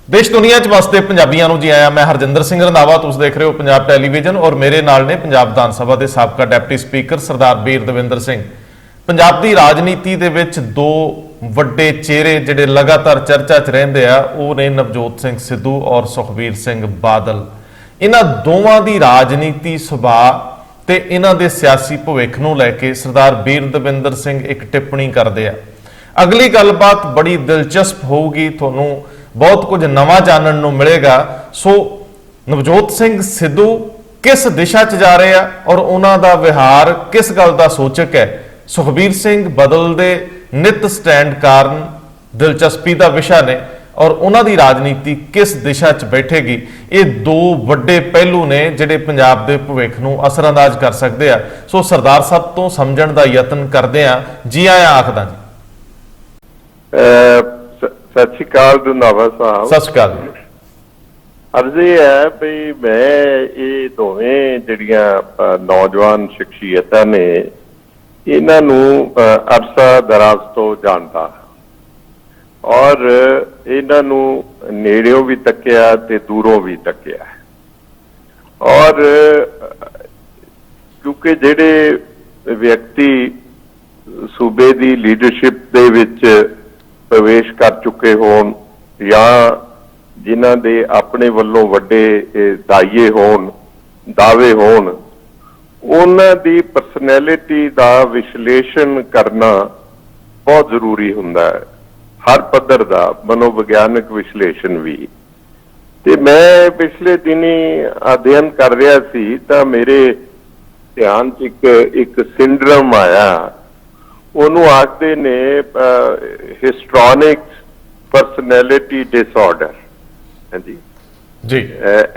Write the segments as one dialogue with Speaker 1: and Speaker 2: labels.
Speaker 1: देश दुनिया च वसते पंजाबियों को जी आया। मैं हरजिंदर सिंह रंधावा, तुम देख रहे हो पंजाब टैलीविजन और मेरे नाल ने पंजाब विधान सभा के साबका डिप्टी स्पीकर सरदार बीर दविंदर सिंह। पंजाब की राजनीति दे विच दो वड्डे चेहरे जिहड़े लगातार चर्चा च रहिंदे आ वो ने नवजोत सिंह सिद्धू और सुखबीर सिंह बादल। इन्हां दोवां दी राजनीति सुभाਅ ते इन्हां दे सियासी भविख नूं लैके सरदार बीर दविंदर सिंह एक टिप्पणी करदे आ। अगली गलबात बड़ी दिलचस्प होगी, तुहानूं बहुत कुछ नवा जानन नूं मिलेगा। सो नवजोत सिंह सिद्धू किस दिशा च जा रहे हैं और उन्हां दा विहार किस गल दा सूचक है, सुखबीर सिंह बादल दे नित स्टैंड कारण दिलचस्पी का विषय ने और उन्हां दी राजनीति किस दिशा च बैठेगी। ये दो वड्डे पहलू ने जिहड़े पंजाब दे भविख नूं असरअंदाज कर सकते हैं। सो सरदार साहब तो समझण दा यतन करदे आ। जी आया आखदा जी।
Speaker 2: सत श्री अकाल रंधावा साहब।
Speaker 1: सत श्री अकाल।
Speaker 2: अर्ज यह है भी मैं ये दोवें जिहड़ियां नौजवान शख्सियतां ने इन्हां नूं अरसा दराज तो जानदा और इन्हां नूं नेड़ियों भी तकिया ते दूरों भी तकिया और क्योंकि जिहड़े व्यक्ति सूबे की लीडरशिप दे विच प्रवेश कर चुके होण या जिन्हां दे अपने वल्लों वड्डे दाइए होण दावे होण उन्हां दी परसनैलिटी दा विश्लेषण करना बहुत जरूरी हुंदा है, हर पद्धर दा मनोविग्यानक विश्लेषण भी। ते मैं पिछले दिनी अध्ययन कर रहा सी तां मेरे ध्यान च एक सिंड्रोम आया, ਉਹਨੂੰ ਆਖਦੇ ਨੇ ਹਿਸਟ੍ਰੋਨਿਕ ਪਰਸਨੈਲਿਟੀ ਡਿਸਆਰਡਰ। ਹਾਂਜੀ
Speaker 1: ਜੀ,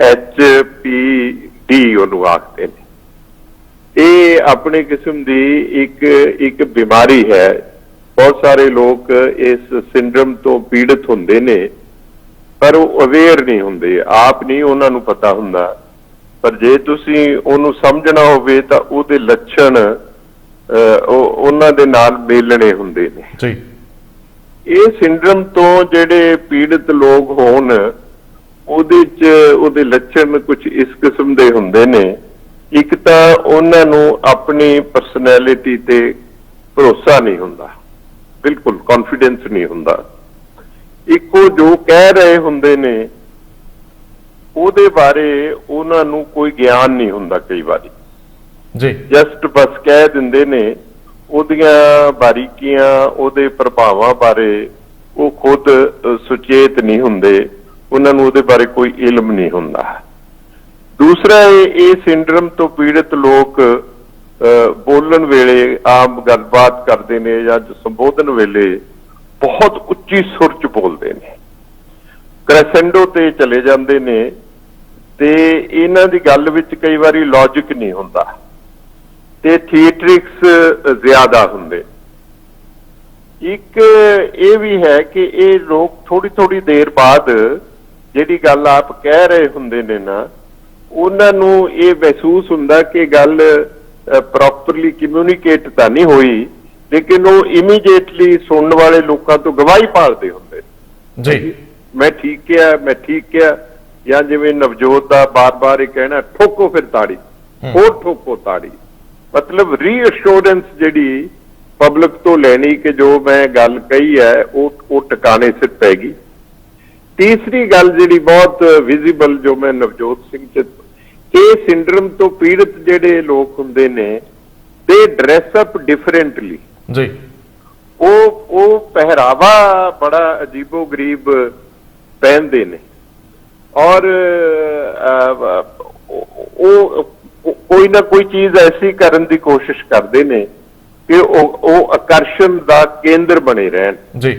Speaker 2: HPD ਉਹਨੂੰ ਆਖਦੇ ਨੇ। ਇਹ ਆਪਣੀ ਕਿਸਮ ਦੀ ਇੱਕ ਬਿਮਾਰੀ ਹੈ। ਬਹੁਤ ਸਾਰੇ ਲੋਕ ਇਸ ਸਿੰਡਰਮ ਤੋਂ ਪੀੜਤ ਹੁੰਦੇ ਨੇ ਪਰ ਉਹ ਅਵੇਅਰ ਨਹੀਂ ਹੁੰਦੇ, ਆਪ ਨਹੀਂ ਉਹਨਾਂ ਨੂੰ ਪਤਾ ਹੁੰਦਾ। ਪਰ ਜੇ ਤੁਸੀਂ ਉਹਨੂੰ ਸਮਝਣਾ ਹੋਵੇ ਤਾਂ ਉਹਦੇ ਲੱਛਣ ਉਹਨਾਂ ਦੇ ਨਾਲ ਮੇਲਣੇ ਹੁੰਦੇ ਨੇ
Speaker 1: ਜੀ।
Speaker 2: ਇਹ ਸਿੰਡਰਮ ਤੋਂ ਜਿਹੜੇ ਪੀੜਤ ਲੋਕ ਹੋਣ ਉਹਦੇ ਲੱਛਣ ਕੁਝ ਇਸ ਕਿਸਮ ਦੇ ਹੁੰਦੇ ਨੇ। ਇੱਕ ਤਾਂ ਉਹਨਾਂ ਨੂੰ ਆਪਣੀ ਪਰਸਨੈਲਿਟੀ ਤੇ ਭਰੋਸਾ ਨਹੀਂ ਹੁੰਦਾ, ਬਿਲਕੁਲ ਕੌਨਫੀਡੈਂਸ ਨਹੀਂ ਹੁੰਦਾ। ਇੱਕੋ ਜੋ ਕਹਿ ਰਹੇ ਹੁੰਦੇ ਨੇ ਉਹਦੇ ਬਾਰੇ ਉਹਨਾਂ ਨੂੰ ਕੋਈ ਗਿਆਨ ਨਹੀਂ ਹੁੰਦਾ। ਕਈ ਵਾਰੀ
Speaker 1: जी
Speaker 2: ਜਸਟ ਬਸ ਕਹਿ ਦਿੰਦੇ ਨੇ, ਉਹਦੀਆਂ ਬਾਰੀਕੀਆਂ ਉਹਦੇ ਪ੍ਰਭਾਵਾਂ ਬਾਰੇ ਉਹ ਖੁਦ ਸੁਚੇਤ ਨਹੀਂ ਹੁੰਦੇ, ਉਹਨਾਂ ਨੂੰ ਉਹਦੇ ਬਾਰੇ ਕੋਈ ਇਲਮ ਨਹੀਂ ਹੁੰਦਾ। ਦੂਸਰਾ ਇਹ ਸਿੰਡਰਮ ਤੋਂ ਪੀੜਤ ਲੋਕ ਬੋਲਣ ਵੇਲੇ ਆਮ ਗੱਲਬਾਤ ਕਰਦੇ ਨੇ ਜਾਂ ਸੰਬੋਧਨ ਵੇਲੇ ਬਹੁਤ ਉੱਚੀ ਸੁਰ ਚ ਬੋਲਦੇ ਨੇ, ਕ੍ਰੈਸੈਂਡੋ ਤੇ ਚਲੇ ਜਾਂਦੇ ਨੇ ਤੇ ਇਹਨਾਂ ਦੀ ਗੱਲ ਵਿੱਚ ਕਈ ਵਾਰੀ ਲੌਜਿਕ ਨਹੀਂ ਹੁੰਦਾ ਤੇ ਥੀਏਟਰਿਕਸ ਜ਼ਿਆਦਾ ਹੁੰਦੇ। ਇੱਕ ਇਹ ਵੀ ਹੈ ਕਿ ਇਹ ਲੋਕ ਥੋੜੀ ਦੇਰ ਬਾਅਦ ਜਿਹੜੀ ਗੱਲ ਆਪ ਕਹਿ ਰਹੇ ਹੁੰਦੇ ਨੇ ਨਾ, ਉਹਨਾਂ ਨੂੰ ਇਹ ਮਹਿਸੂਸ ਹੁੰਦਾ ਕਿ ਗੱਲ ਪ੍ਰੋਪਰਲੀ ਕਮਿਊਨੀਕੇਟ ਤਾਂ ਨਹੀਂ ਹੋਈ, ਲੇਕਿਨ ਉਹ ਇਮੀਡੀਏਟਲੀ ਸੁਣਨ ਵਾਲੇ ਲੋਕਾਂ ਤੋਂ ਗਵਾਹੀ ਭਾਲਦੇ ਹੁੰਦੇ
Speaker 1: ਜੀ।
Speaker 2: ਮੈਂ ਠੀਕ ਕਿਹਾ, ਮੈਂ ਠੀਕ ਕਿਹਾ। ਜਾਂ ਜਿਵੇਂ ਨਵਜੋਤ ਦਾ ਬਾਰ-ਬਾਰ ਇਹ ਕਹਿਣਾ, ਠੋਕੋ ਫਿਰ ਤਾੜੀ, ਹੋਰ ਠੋਕੋ ਤਾੜੀ। मतलब रीअश्योरेंस ਜਿਹੜੀ ਪਬਲਿਕ ਤੋਂ ਲੈਣੀ ਕਿ ਜੋ ਮੈਂ ਗੱਲ ਕਹੀ ਹੈ ਉਹ ਟਿਕਾਣੇ ਸਿਰ ਪੈਗੀ। ਤੀਸਰੀ ਗੱਲ ਜਿਹੜੀ ਬਹੁਤ ਵਿਜ਼ੀਬਲ ਜੋ ਮੈਂ ਨਵਜੋਤ ਸਿੰਘ ਚ ਇਹ ਸਿੰਡਰਮ ਤੋਂ ਪੀੜਤ ਜਿਹੜੇ ਲੋਕ ਹੁੰਦੇ ਨੇ ਦੇ ਡਰੈਸ ਅਪ ਡਿਫਰੈਂਟਲੀ
Speaker 1: ਜੀ।
Speaker 2: ਉਹ ਪਹਿਰਾਵਾ ਬੜਾ ਅਜੀਬੋ ਗਰੀਬ ਪਹਿਨਦੇ ਨੇ ਔਰ ਉਹ ਕੋਈ ਨਾ ਕੋਈ ਚੀਜ਼ ਐਸੀ ਕਰਨ ਦੀ ਕੋਸ਼ਿਸ਼ ਕਰਦੇ ਨੇ ਕਿ ਉਹ ਆਕਰਸ਼ਣ ਦਾ ਕੇਂਦਰ ਬਣੇ ਰਹਿਣ
Speaker 1: ਜੀ।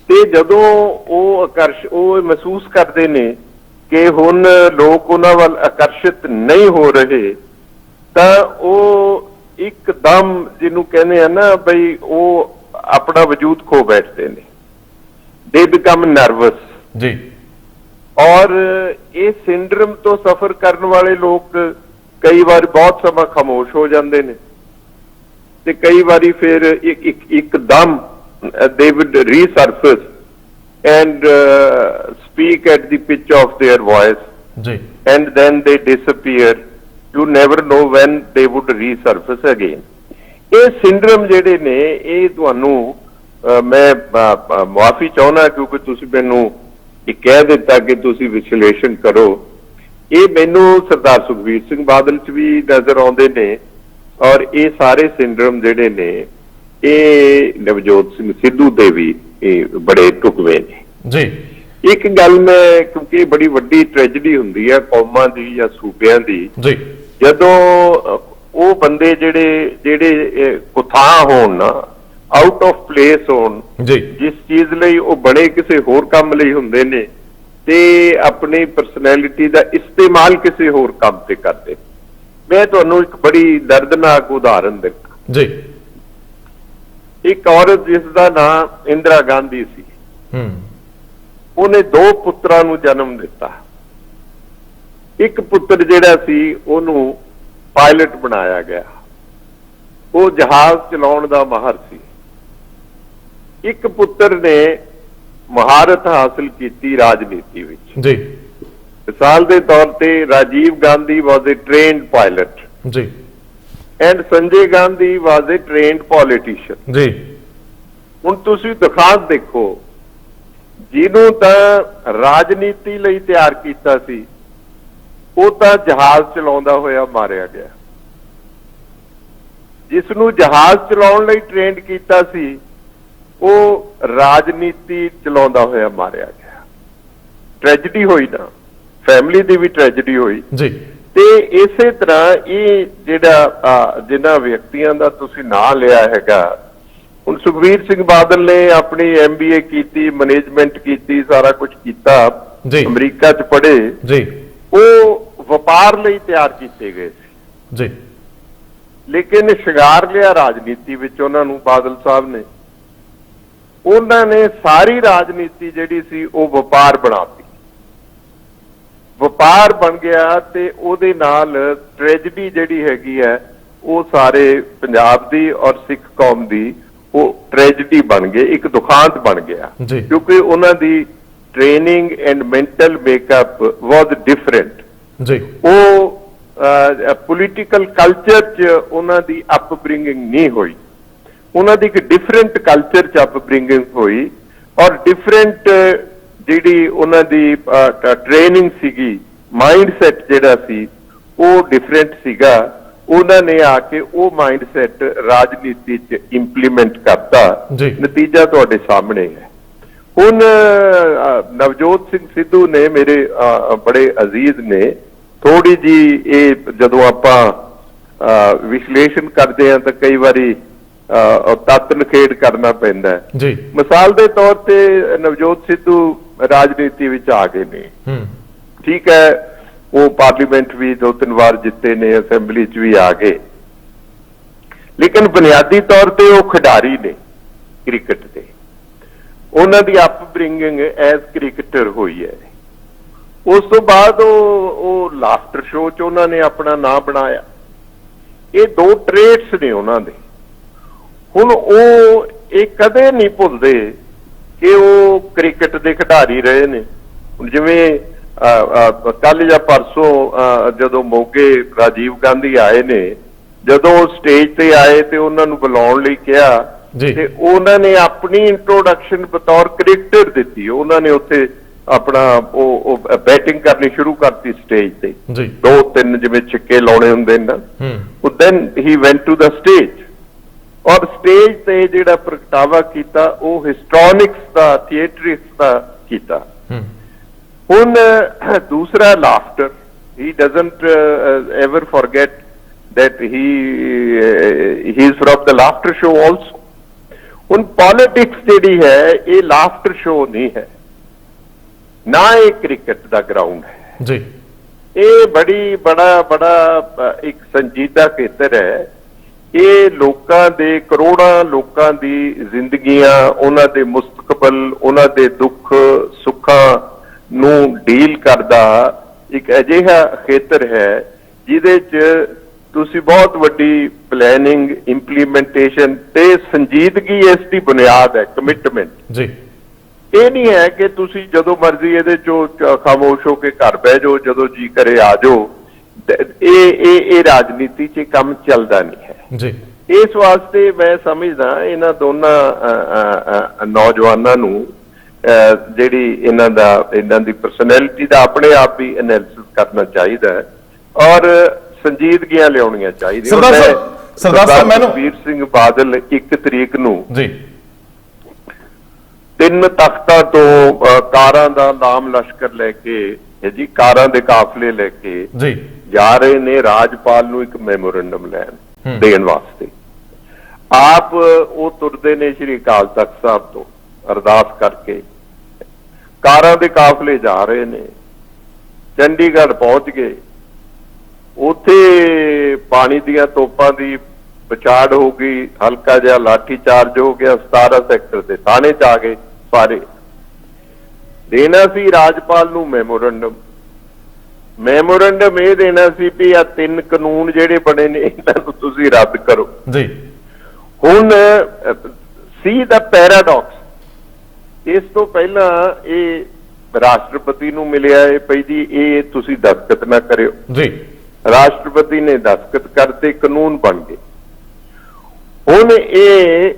Speaker 2: ਤੇ ਜਦੋਂ ਉਹ ਮਹਿਸੂਸ ਕਰਦੇ ਨੇ ਕਿ ਹੁਣ ਲੋਕ ਉਹਨਾਂ ਵੱਲ ਆਕਰਸ਼ਿਤ ਨਹੀਂ ਹੋ ਰਹੇ ਤਾਂ ਉਹ ਇੱਕਦਮ ਜਿਹਨੂੰ ਕਹਿੰਦੇ ਆ ਨਾ ਬਈ ਉਹ ਆਪਣਾ ਵਜੂਦ ਖੋ ਬੈਠਦੇ ਨੇ। ਦੇ ਬਿਕਮ ਨਰਵਸ
Speaker 1: ਜੀ।
Speaker 2: ਔਰ ਇਹ ਸਿੰਡਰਮ ਤੋਂ ਸਫਰ ਕਰਨ ਵਾਲੇ ਲੋਕ ਕਈ ਵਾਰ ਬਹੁਤ ਸਮਾਂ ਖਾਮੋਸ਼ ਹੋ ਜਾਂਦੇ ਨੇ ਤੇ ਕਈ ਵਾਰੀ ਫਿਰ ਇੱਕਦਮ they will resurface and speak at the pitch of their voice,
Speaker 1: ਜੀ
Speaker 2: and then they disappear. You never know when they would resurface again. ਇਹ ਸਿੰਡਰਮ ਜਿਹੜੇ ਨੇ ਇਹ ਤੁਹਾਨੂੰ ਮੈਂ ਮੁਆਫੀ ਚਾਹੁੰਦਾ ਕਿਉਂਕਿ ਤੁਸੀਂ ਮੈਨੂੰ ਇਹ ਕਹਿ ਦਿੱਤਾ ਕਿ ਤੁਸੀਂ ਵਿਸ਼ਲੇਸ਼ਣ ਕਰੋ। ਇਹ ਮੈਨੂੰ ਸਰਦਾਰ ਸੁਖਬੀਰ ਸਿੰਘ ਬਾਦਲ 'ਚ ਵੀ ਨਜ਼ਰ ਆਉਂਦੇ ਨੇ ਔਰ ਇਹ ਸਾਰੇ ਸਿੰਡਰਮ ਜਿਹੜੇ ਨੇ ਇਹ ਨਵਜੋਤ ਸਿੰਘ ਸਿੱਧੂ ਦੇ ਵੀ ਇਹ ਬੜੇ ਢੁਕਵੇਂ ਨੇ
Speaker 1: ਜੀ।
Speaker 2: ਇੱਕ ਗੱਲ ਮੈਂ ਕਿਉਂਕਿ ਇਹ ਬੜੀ ਵੱਡੀ ਟ੍ਰੈਜਡੀ ਹੁੰਦੀ ਹੈ ਕੌਮਾਂ ਦੀ ਜਾਂ ਸੂਬਿਆਂ ਦੀ
Speaker 1: ਜੀ
Speaker 2: ਜਦੋਂ ਉਹ ਬੰਦੇ ਜਿਹੜੇ ਕੁਥਾਂ ਹੋਣ ਨਾ ਆਊਟ ਆਫ ਪਲੇਸ ਹੋਣ
Speaker 1: ਜੀ
Speaker 2: ਜਿਸ ਚੀਜ਼ ਲਈ ਉਹ ਬਣੇ ਕਿਸੇ ਹੋਰ ਕੰਮ ਲਈ ਹੁੰਦੇ ਨੇ ਤੇ ਆਪਣੀ ਪਰਸਨੈਲਿਟੀ ਦਾ ਇਸਤੇਮਾਲ ਕਿਸੇ ਹੋਰ ਕੰਮ ਤੇ ਕਰਦੇ। ਮੈਂ ਤੁਹਾਨੂੰ ਇੱਕ ਬੜੀ ਦਰਦਨਾਕ ਉਦਾਹਰਨ ਦਿੰਦਾ।
Speaker 1: ਜੀ
Speaker 2: ਇੱਕ ਔਰਤ ਜਿਸ ਦਾ ਨਾਮ ਇੰਦਰਾ ਗਾਂਧੀ ਸੀ, ਉਹਨੇ 2 ਪੁੱਤਰਾਂ ਨੂੰ ਜਨਮ ਦਿੱਤਾ। ਇੱਕ ਪੁੱਤਰ ਜਿਹੜਾ ਸੀ ਉਹਨੂੰ ਪਾਇਲਟ ਬਣਾਇਆ ਗਿਆ, ਉਹ ਜਹਾਜ਼ ਚਲਾਉਣ ਦਾ ਮਾਹਰ ਸੀ। ਇੱਕ ਪੁੱਤਰ ਨੇ ਮਹਾਰਤ ਹਾਸਲ ਕੀਤੀ ਰਾਜਨੀਤੀ ਵਿੱਚ।
Speaker 1: ਜੀ
Speaker 2: ਮਿਸਾਲ ਦੇ ਤੌਰ ਤੇ ਰਾਜੀਵ ਗਾਂਧੀ ਵਾਸ ਏ ਟ੍ਰੇਨਡ ਪਾਇਲਟ
Speaker 1: ਜੀ
Speaker 2: and Sanjay Gandhi was A trained politician.
Speaker 1: ਜੀ
Speaker 2: ਹੁਣ ਤੁਸੀਂ ਦਿਖਾਤ ਦੇਖੋ, ਜਿਹਨੂੰ ਤਾਂ ਰਾਜਨੀਤੀ ਲਈ ਤਿਆਰ ਕੀਤਾ ਸੀ ਉਹ ਤਾਂ ਜਹਾਜ਼ ਚਲਾਉਂਦਾ ਹੋਇਆ ਮਾਰਿਆ ਗਿਆ, ਜਿਸ ਨੂੰ ਜਹਾਜ਼ ਚਲਾਉਣ ਲਈ ਟ੍ਰੇਨਡ ਕੀਤਾ ਸੀ ਉਹ ਰਾਜਨੀਤੀ ਚਲਾਉਂਦਾ ਹੋਇਆ ਮਾਰਿਆ ਗਿਆ। ਟ੍ਰੈਜਡੀ ਹੋਈ ਨਾ, ਫੈਮਿਲੀ ਦੀ ਵੀ ਟ੍ਰੈਜਡੀ ਹੋਈ
Speaker 1: ਜੀ।
Speaker 2: ਤੇ ਇਸੇ ਤਰ੍ਹਾਂ ਇਹ ਜਿਹੜਾ ਜਿਨ੍ਹਾਂ ਵਿਅਕਤੀਆਂ ਦਾ ਤੁਸੀਂ ਨਾਂ ਲਿਆ ਹੈਗਾ, ਹੁਣ ਸੁਖਬੀਰ ਸਿੰਘ ਬਾਦਲ ਨੇ ਆਪਣੀ MBA ਕੀਤੀ, ਮੈਨੇਜਮੈਂਟ ਕੀਤੀ, ਸਾਰਾ ਕੁਝ ਕੀਤਾ, ਅਮਰੀਕਾ 'ਚ ਪੜ੍ਹੇ
Speaker 1: ਜੀ,
Speaker 2: ਉਹ ਵਪਾਰ ਲਈ ਤਿਆਰ ਕੀਤੇ ਗਏ ਸੀ
Speaker 1: ਜੀ,
Speaker 2: ਲੇਕਿਨ ਸ਼ਿੰਗਾਰ ਲਿਆ ਰਾਜਨੀਤੀ ਵਿੱਚ ਉਹਨਾਂ ਨੂੰ ਬਾਦਲ ਸਾਹਿਬ ਨੇ। ਉਹਨਾਂ ਨੇ ਸਾਰੀ ਰਾਜਨੀਤੀ ਜਿਹੜੀ ਸੀ ਉਹ ਵਪਾਰ ਬਣਾਤੀ, ਵਪਾਰ ਬਣ ਗਿਆ ਤੇ ਉਹਦੇ ਨਾਲ ਟ੍ਰੈਜਡੀ ਜਿਹੜੀ ਹੈਗੀ ਹੈ ਉਹ ਸਾਰੇ ਪੰਜਾਬ ਦੀ ਔਰ ਸਿੱਖ ਕੌਮ ਦੀ ਉਹ ਟ੍ਰੈਜਡੀ ਬਣ ਗਈ, ਇੱਕ ਦੁਖਾਂਤ ਬਣ ਗਿਆ ਕਿਉਂਕਿ ਉਹਨਾਂ ਦੀ training and mental makeup was different ਜੀ। ਉਹ ਪੋਲੀਟੀਕਲ ਕਲਚਰ 'ਚ ਉਹਨਾਂ ਦੀ ਅਪਬ੍ਰਿੰਗਿੰਗ ਨਹੀਂ ਹੋਈ, ਉਹਨਾਂ ਦੀ ਇੱਕ ਡਿਫਰੈਂਟ ਕਲਚਰ 'ਚ ਅਪਬ੍ਰਿੰਗਿੰਗ ਹੋਈ ਔਰ ਡਿਫਰੈਂਟ ਜਿਹੜੀ ਉਹਨਾਂ ਦੀ ਟ੍ਰੇਨਿੰਗ ਸੀਗੀ, ਮਾਈਂਡ ਸੈਟ ਜਿਹੜਾ ਸੀ ਉਹ ਡਿਫਰੈਂਟ ਸੀਗਾ। ਉਹਨਾਂ ਨੇ ਆ ਕੇ ਉਹ ਮਾਈਂਡ ਸੈਟ ਰਾਜਨੀਤੀ 'ਚ ਇੰਪਲੀਮੈਂਟ ਕਰਤਾ, ਨਤੀਜਾ ਤੁਹਾਡੇ ਸਾਹਮਣੇ ਹੈ। ਹੁਣ ਨਵਜੋਤ ਸਿੰਘ ਸਿੱਧੂ ਨੇ ਮੇਰੇ ਬੜੇ ਅਜ਼ੀਜ਼ ਨੇ, ਥੋੜੀ ਜੀ ਇਹ ਜਦੋਂ ਆਪਾਂ ਵਿਸ਼ਲੇਸ਼ਣ ਕਰਦੇ ਹਾਂ ਤਾਂ ਕਈ ਵਾਰੀ ਤੱਤ ਨਖੇੜ ਕਰਨਾ ਪੈਂਦਾ ਹੈ। ਮਿਸਾਲ ਦੇ ਤੌਰ ਤੇ ਨਵਜੋਤ ਸਿੱਧੂ ਰਾਜਨੀਤੀ ਵਿੱਚ ਆ ਗਏ ਨੇ, ਠੀਕ ਹੈ, ਉਹ ਪਾਰਲੀਮੈਂਟ ਵੀ 2-3 ਵਾਰ ਜਿੱਤੇ ਨੇ, ਅਸੈਂਬਲੀ 'ਚ ਵੀ ਆ ਗਏ, ਲੇਕਿਨ ਬੁਨਿਆਦੀ ਤੌਰ ਤੇ ਉਹ ਖਿਡਾਰੀ ਨੇ ਕ੍ਰਿਕਟ ਦੇ। ਉਹਨਾਂ ਦੀ ਅਪਬ੍ਰਿੰਗਿੰਗ ਐਜ਼ ਕ੍ਰਿਕਟਰ ਹੋਈ ਹੈ। ਉਸ ਤੋਂ ਬਾਅਦ ਉਹ ਲਾਫਟਰ ਸ਼ੋਅ 'ਚ ਉਹਨਾਂ ਨੇ ਆਪਣਾ ਨਾਂ ਬਣਾਇਆ। ਇਹ 2 ਟ੍ਰੇਟਸ ਨੇ ਉਹਨਾਂ ਦੇ। ਹੁਣ ਉਹ ਇਹ ਕਦੇ ਨਹੀਂ ਭੁੱਲਦੇ ਕਿ ਉਹ ਕ੍ਰਿਕਟ ਦੇ ਖਿਡਾਰੀ ਰਹੇ ਨੇ। ਹੁਣ ਜਿਵੇਂ ਕੱਲ ਜਾਂ ਪਰਸੋਂ ਜਦੋਂ ਮੋਗੇ ਰਾਜੀਵ ਗਾਂਧੀ ਆਏ ਨੇ, ਜਦੋਂ ਉਹ ਸਟੇਜ ਤੇ ਆਏ ਤੇ ਉਹਨਾਂ ਨੂੰ ਬੁਲਾਉਣ ਲਈ ਕਿਹਾ ਤੇ ਉਹਨਾਂ ਨੇ ਆਪਣੀ ਇੰਟਰੋਡਕਸ਼ਨ ਬਤੌਰ ਕ੍ਰਿਕਟਰ ਦਿੱਤੀ। ਉਹਨਾਂ ਨੇ ਉੱਥੇ ਆਪਣਾ ਉਹ ਬੈਟਿੰਗ ਕਰਨੀ ਸ਼ੁਰੂ ਕਰਤੀ ਸਟੇਜ ਤੇ, 2-3 ਜਿਵੇਂ ਛਿੱਕੇ ਲਾਉਣੇ ਹੁੰਦੇ ਨੇ ਨਾ। Then he went to the stage ਔਰ ਸਟੇਜ ਤੇ ਜਿਹੜਾ ਪ੍ਰਗਟਾਵਾ ਕੀਤਾ ਉਹ ਹਿਸਟੋਰਿਕਸ ਦਾ, ਥੀਏਟਰਿਕਸ ਦਾ ਕੀਤਾ। ਹੁਣ ਦੂਸਰਾ laughter, he doesn't ever forget that he is from the laughter show also। ਹੁਣ ਪੋਲਿਟਿਕਸ ਜਿਹੜੀ ਹੈ ਇਹ ਲਾਫਟਰ ਸ਼ੋ ਨਹੀਂ ਹੈ, ਨਾ ਇਹ ਕ੍ਰਿਕਟ ਦਾ ਗਰਾਊਂਡ ਹੈ ਜੀ। ਇਹ ਬੜਾ ਇੱਕ ਸੰਜੀਦਾ ਖੇਤਰ ਹੈ। ਇਹ ਲੋਕਾਂ ਦੇ, ਕਰੋੜਾਂ ਲੋਕਾਂ ਦੀ ਜ਼ਿੰਦਗੀਆਂ, ਉਹਨਾਂ ਦੇ ਮੁਸਤਕਬਲ, ਉਹਨਾਂ ਦੇ ਦੁੱਖ ਸੁੱਖਾਂ ਨੂੰ ਡੀਲ ਕਰਦਾ ਇੱਕ ਅਜਿਹਾ ਖੇਤਰ ਹੈ ਜਿਹਦੇ 'ਚ ਤੁਸੀਂ ਬਹੁਤ ਵੱਡੀ ਪਲੈਨਿੰਗ, ਇੰਪਲੀਮੈਂਟੇਸ਼ਨ ਤੇ ਸੰਜੀਦਗੀ ਇਸ ਦੀ ਬੁਨਿਆਦ ਹੈ, ਕਮਿਟਮੈਂਟ ਜੀ। ਇਹ ਨਹੀਂ ਹੈ ਕਿ ਤੁਸੀਂ ਜਦੋਂ ਮਰਜ਼ੀ ਇਹਦੇ ਚੋਂ ਖਾਮੋਸ਼ ਹੋ ਕੇ ਘਰ ਬਹਿ ਜਾਓ, ਜਦੋਂ ਜੀ ਕਰੇ ਆ ਜਾਓ। ਇਹ ਰਾਜਨੀਤੀ 'ਚ ਕੰਮ ਚੱਲਦਾ ਨਹੀਂ ਹੈ
Speaker 1: ਜੀ।
Speaker 2: ਇਸ ਵਾਸਤੇ ਮੈਂ ਸਮਝਦਾ ਇਹਨਾਂ ਦੋਨਾਂ ਨੌਜਵਾਨਾਂ ਨੂੰ ਜਿਹੜੀ ਇਹਨਾਂ ਦੀ ਪਰਸਨੈਲਿਟੀ ਦਾ ਆਪਣੇ ਆਪ ਵੀ ਐਨਾਲਿਸਿਸ ਕਰਨਾ ਚਾਹੀਦਾ ਹੈ ਔਰ ਸੰਜੀਦਗੀਆਂ ਲਿਆਉਣੀਆਂ ਚਾਹੀਦੀਆਂ।
Speaker 1: ਸਰਦਾਰ ਸਾਹਿਬ ਮੈਨੂੰ
Speaker 2: ਵੀਰ ਸਿੰਘ ਬਾਦਲ 1 ਤਰੀਕ ਨੂੰ
Speaker 1: ਜੀ
Speaker 2: 3 ਤਖਤਾਂ ਤੋਂ ਕਾਰਾਂ ਦਾ ਨਾਮ ਲਸ਼ਕਰ ਲੈ ਕੇ ਜੀ ਕਾਰਾਂ ਦੇ ਕਾਫਲੇ ਲੈ ਕੇ
Speaker 1: ਜੀ
Speaker 2: ਜਾ ਰਹੇ ਨੇ ਰਾਜਪਾਲ ਨੂੰ ਇੱਕ ਮੈਮੋਰੰਡਮ ਦੇਣ ਵਾਸਤੇ। ਆਪ ਉਹ ਤੁਰਦੇ ਨੇ ਸ਼੍ਰੀ ਅਕਾਲ ਤਖਤ ਸਾਹਿਬ ਤੋਂ ਅਰਦਾਸ ਕਰਕੇ, ਕਾਰਾਂ ਦੇ ਕਾਫਲੇ ਜਾ ਰਹੇ ਨੇ, ਚੰਡੀਗੜ੍ਹ ਪਹੁੰਚ ਗਏ, ਉੱਥੇ ਪਾਣੀ ਦੀਆਂ ਤੋਪਾਂ ਦੀ ਵਿਚਾੜ ਹੋ ਗਈ, ਹਲਕਾ ਜਿਹਾ ਲਾਠੀ ਚਾਰਜ ਹੋ ਗਿਆ, 17 ਸੈਕਟਰ ਦੇ ਥਾਣੇ 'ਚ ਆ ਗਏ ਸਾਰੇ। ਦੇਣਾ ਸੀ ਰਾਜਪਾਲ ਨੂੰ ਮੈਮੋਰੰਡਮ ਇਹ ਦੇਣਾ ਸੀ ਵੀ ਆ 3 ਕਾਨੂੰਨ ਜਿਹੜੇ ਬਣੇ ਨੇ ਇਹਨਾਂ ਨੂੰ ਤੁਸੀਂ ਰੱਦ ਕਰੋ
Speaker 1: ਜੀ।
Speaker 2: ਹੁਣ ਸੀ ਦਾ ਪੈਰਾਡੌਕਸ, ਇਸ ਤੋਂ ਪਹਿਲਾਂ ਇਹ ਰਾਸ਼ਟਰਪਤੀ ਨੂੰ ਮਿਲਿਆ ਹੈ ਪਈ ਜੀ ਇਹ ਤੁਸੀਂ ਦਸਤਖਤ ਨਾ ਕਰਿਓ
Speaker 1: ਜੀ।
Speaker 2: ਰਾਸ਼ਟਰਪਤੀ ਨੇ ਦਸਤਖਤ ਕਰਤੇ, ਕਾਨੂੰਨ ਬਣ ਗਏ। ਹੁਣ ਇਹ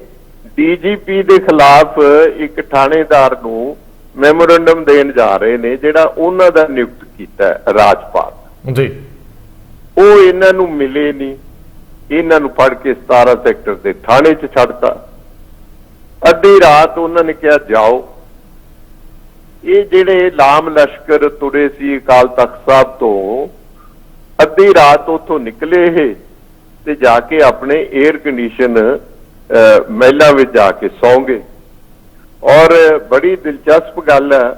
Speaker 2: ਡੀਜੀਪੀ ਦੇ ਖਿਲਾਫ ਇੱਕ ਥਾਣੇਦਾਰ ਨੂੰ ਮੈਮੋਰੰਡਮ ਦੇਣ ਜਾ ਰਹੇ ਨੇ ਜਿਹੜਾ ਉਹਨਾਂ ਦਾ ਨਿਯੁਕਤ ਕੀਤਾ ਰਾਜਪਾਲ
Speaker 1: ਜੀ।
Speaker 2: ਉਹ ਇਹਨਾਂ ਨੂੰ ਮਿਲੇ ਨਹੀਂ, ਇਹਨਾਂ ਨੂੰ ਫੜ ਕੇ 17 ਸੈਕਟਰ ਦੇ ਥਾਣੇ 'ਚ ਛੱਡਤਾ। ਅੱਧੀ ਰਾਤ ਉਹਨਾਂ ਨੇ ਕਿਹਾ ਜਾਓ। ਇਹ ਜਿਹੜੇ ਲਾਮ ਲਸ਼ਕਰ ਤੁਰੇ ਸੀ ਅਕਾਲ ਤਖਤ ਸਾਹਿਬ ਤੋਂ, ਅੱਧੀ ਰਾਤ ਉੱਥੋਂ ਨਿਕਲੇ ਇਹ ਤੇ ਜਾ ਕੇ ਆਪਣੇ 에ਅਰ ਕੰਡੀਸ਼ਨ ਮਹਿਲਾਂ ਵਿੱਚ ਜਾ ਕੇ ਸੌਂ ਗਏ। ਔਰ ਬੜੀ ਦਿਲਚਸਪ ਗੱਲ ਹੈ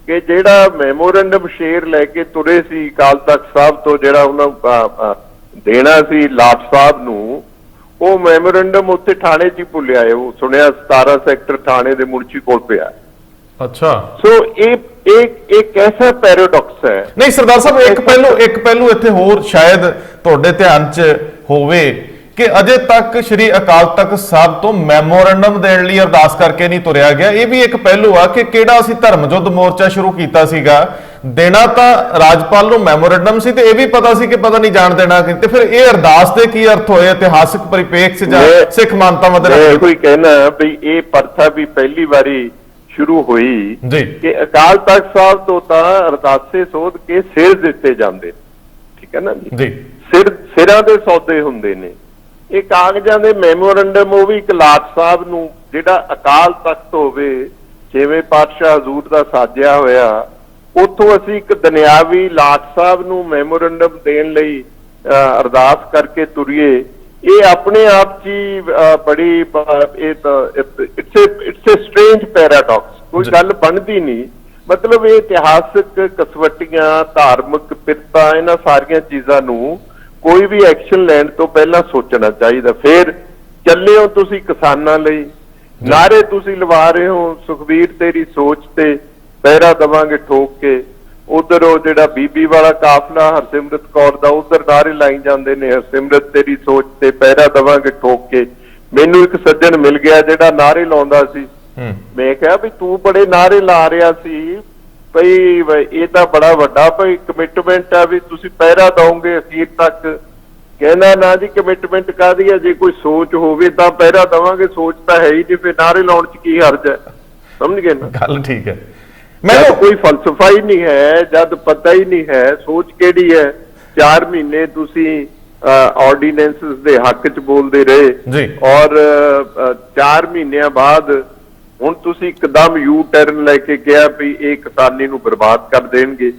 Speaker 2: ਕਿ ਜਿਹੜਾ ਮੈਮੋਰੰਡਮ ਸ਼ੇਰ ਲੈ ਕੇ ਤੁਰੇ ਸੀ ਅਕਾਲ ਤਖਤ ਸਾਹਿਬ ਤੋਂ, ਜਿਹੜਾ ਉਹਨਾਂ ਦੇਣਾ ਸੀ ਲਾਟ ਸਾਹਿਬ ਨੂੰ, ਉਹ ਮੈਮੋਰੰਡਮ ਉੱਥੇ ਥਾਣੇ 'ਚ ਹੀ ਭੁੱਲਿਆ ਹੈ। ਉਹ ਸੁਣਿਆ 17 ਸੈਕਟਰ ਥਾਣੇ ਦੇ ਮੁਨਸ਼ੀ ਕੋਲ ਪਿਆ।
Speaker 1: ਅੱਛਾ।
Speaker 2: ਸੋ ਇਹ ਕੈਸਾ ਪੈਰਾਡੌਕਸ ਹੈ।
Speaker 1: ਨਹੀਂ ਸਰਦਾਰ ਸਾਹਿਬ, ਇੱਕ ਪਹਿਲੂ ਇੱਥੇ ਹੋਰ ਸ਼ਾਇਦ ਤੁਹਾਡੇ ਧਿਆਨ 'ਚ ਹੋਵੇ ਕਿ ਅਜੇ ਤੱਕ ਸ਼੍ਰੀ ਅਕਾਲ ਤਖਤ ਸਾਹਿਬ ਤੋਂ ਮੈਮੋਰੰਡਮ ਦੇਣ ਲਈ ਅਰਦਾਸ ਕਰਕੇ ਨਹੀਂ ਤੁਰਿਆ ਗਿਆ। ਇਹ ਵੀ ਇੱਕ ਪਹਿਲੂ ਆ ਕਿ ਕਿਹੜਾ ਅਸੀਂ ਧਰਮ ਯੁੱਧ ਮੋਰਚਾ ਸ਼ੁਰੂ ਕੀਤਾ ਸੀਗਾ, ਦੇਣਾ ਤਾਂ ਰਾਜਪਾਲ ਨੂੰ ਮੈਮੋਰੰਡਮ ਸੀ ਤੇ ਇਹ ਵੀ ਪਤਾ ਸੀ ਕਿ ਪਤਾ ਨਹੀਂ ਜਾਣ ਦੇਣਾ ਕਿ, ਤੇ ਫਿਰ ਇਹ ਅਰਦਾਸ ਦੇ ਕੀ ਅਰਥ ਹੋਏ ਇਤਿਹਾਸਕ ਪਰਿਪੇਖ ਜਾਂ ਸਿੱਖ ਮਾਨਤਾਵਾਂ ਦੇ?
Speaker 2: ਕੋਈ ਕਹਿਣਾ ਵੀ ਇਹ ਪ੍ਰਥਾ ਵੀ ਪਹਿਲੀ ਵਾਰੀ ਸ਼ੁਰੂ ਹੋਈ ਕਿ ਅਕਾਲ ਤਖਤ ਸਾਹਿਬ ਤੋਂ ਤਾਂ ਅਰਦਾਸੇ ਸੋਧ ਕੇ ਸਿਰ ਦਿੱਤੇ ਜਾਂਦੇ, ਠੀਕ ਹੈ ਨਾ ਜੀ, ਸਿਰਾਂ ਦੇ ਸੌਦੇ ਹੁੰਦੇ ਨੇ। ਇਹ ਕਾਗਜ਼ਾਂ ਦੇ ਮੈਮੋਰੰਡਮ ਉਹ ਵੀ ਇੱਕ ਲਾਟ ਸਾਹਿਬ ਨੂੰ ਜਿਹੜਾ ਅਕਾਲ ਤਖਤ ਹੋਵੇ, 6ਵੇਂ ਪਾਤਸ਼ਾਹ ਹਜ਼ੂਰ ਦਾ ਸਾਜਿਆ ਹੋਇਆ, ਉੱਥੋਂ ਅਸੀਂ ਇੱਕ ਦੁਨਿਆਵੀ ਲਾਟ ਸਾਹਿਬ ਨੂੰ ਮੈਮੋਰੰਡਮ ਦੇਣ ਲਈ ਅਰਦਾਸ ਕਰਕੇ ਤੁਰੀਏ। ਇਹ ਆਪਣੇ ਆਪ 'ਚ ਹੀ ਬੜੀ ਇਟਸ ਅ ਸਟ੍ਰੇਂਜ ਪੈਰਾਡੌਕਸ, ਕੋਈ ਗੱਲ ਬਣਦੀ ਨਹੀਂ। ਮਤਲਬ ਇਹ ਇਤਿਹਾਸਕ ਕਸਵੱਟੀਆਂ, ਧਾਰਮਿਕ ਪਿਰਤਾ, ਇਹਨਾਂ ਸਾਰੀਆਂ ਚੀਜ਼ਾਂ ਨੂੰ ਕੋਈ ਵੀ ਐਕਸ਼ਨ ਲੈਣ ਤੋਂ ਪਹਿਲਾਂ ਸੋਚਣਾ ਚਾਹੀਦਾ। ਫਿਰ ਚੱਲੇ ਹੋ ਤੁਸੀਂ ਕਿਸਾਨਾਂ ਲਈ, ਨਾਰੇ ਤੁਸੀਂ ਲਵਾ ਰਹੇ ਹੋ ਸੁਖਬੀਰ ਤੇਰੀ ਸੋਚ ਤੇ ਪਹਿਰਾ ਦੇਵਾਂਗੇ ਠੋਕ ਕੇ, ਉਧਰ ਉਹ ਜਿਹੜਾ ਬੀਬੀ ਵਾਲਾ ਕਾਫਲਾ ਹਰਸਿਮਰਤ ਕੌਰ ਦਾ ਉਧਰ ਨਾਰੇ ਲਾਈ ਜਾਂਦੇ ਨੇ ਹਰਸਿਮਰਤ ਤੇਰੀ ਸੋਚ ਤੇ ਪਹਿਰਾ ਦੇਵਾਂਗੇ ਠੋਕ ਕੇ। ਮੈਨੂੰ ਇੱਕ ਸੱਜਣ ਮਿਲ ਗਿਆ ਜਿਹੜਾ ਨਾਰੇ ਲਾਉਂਦਾ ਸੀ, ਮੈਂ ਕਿਹਾ ਵੀ ਤੂੰ ਬੜੇ ਨਾਰੇ ਲਾ ਰਿਹਾ ਸੀ ਭਈ ਇਹ ਤਾਂ ਬੜਾ ਵੱਡਾ ਭਈ ਕਮਿਟਮੈਂਟ ਆ ਵੀ ਤੁਸੀਂ ਪਹਿਰਾ ਦਓਗੇ ਅਖੀਰ ਤੱਕ। ਕਹਿੰਦਾ ਨਾ ਜੀ ਕਮਿਟਮੈਂਟ ਕਾਹਦੀ ਆ, ਜੇ ਕੋਈ ਸੋਚ ਹੋਵੇ ਤਾਂ ਪਹਿਰਾ ਦੇਵਾਂਗੇ, ਸੋਚ ਤਾਂ ਹੈ ਹੀ ਨਹੀਂ, ਫਿਰ ਨਾਰੇ ਲਾਉਣ 'ਚ ਕੀ ਹਰਜ ਹੈ। ਸਮਝ ਗਏ ਨਾ ਗੱਲ? ਠੀਕ ਹੈ। ਮੈਨੂੰ ਕੋਈ ਫਲਸਫਾ ਹੀ ਨਹੀਂ ਹੈ, ਜਦ ਪਤਾ ਹੀ ਨਹੀਂ ਹੈ ਸੋਚ ਕਿਹੜੀ ਹੈ। 4 ਮਹੀਨੇ ਤੁਸੀਂ ਆਰਡੀਨੈਂਸਸ ਦੇ ਹੱਕ 'ਚ ਬੋਲਦੇ ਰਹੇ ਔਰ 4 ਮਹੀਨਿਆਂ ਬਾਅਦ ਹੁਣ ਤੁਸੀਂ ਇੱਕਦਮ ਯੂ ਟਰਨ ਲੈ ਕੇ ਕਿਹਾ ਵੀ ਇਹ ਕਿਸਾਨੀ ਨੂੰ ਬਰਬਾਦ ਕਰ ਦੇਣਗੇ।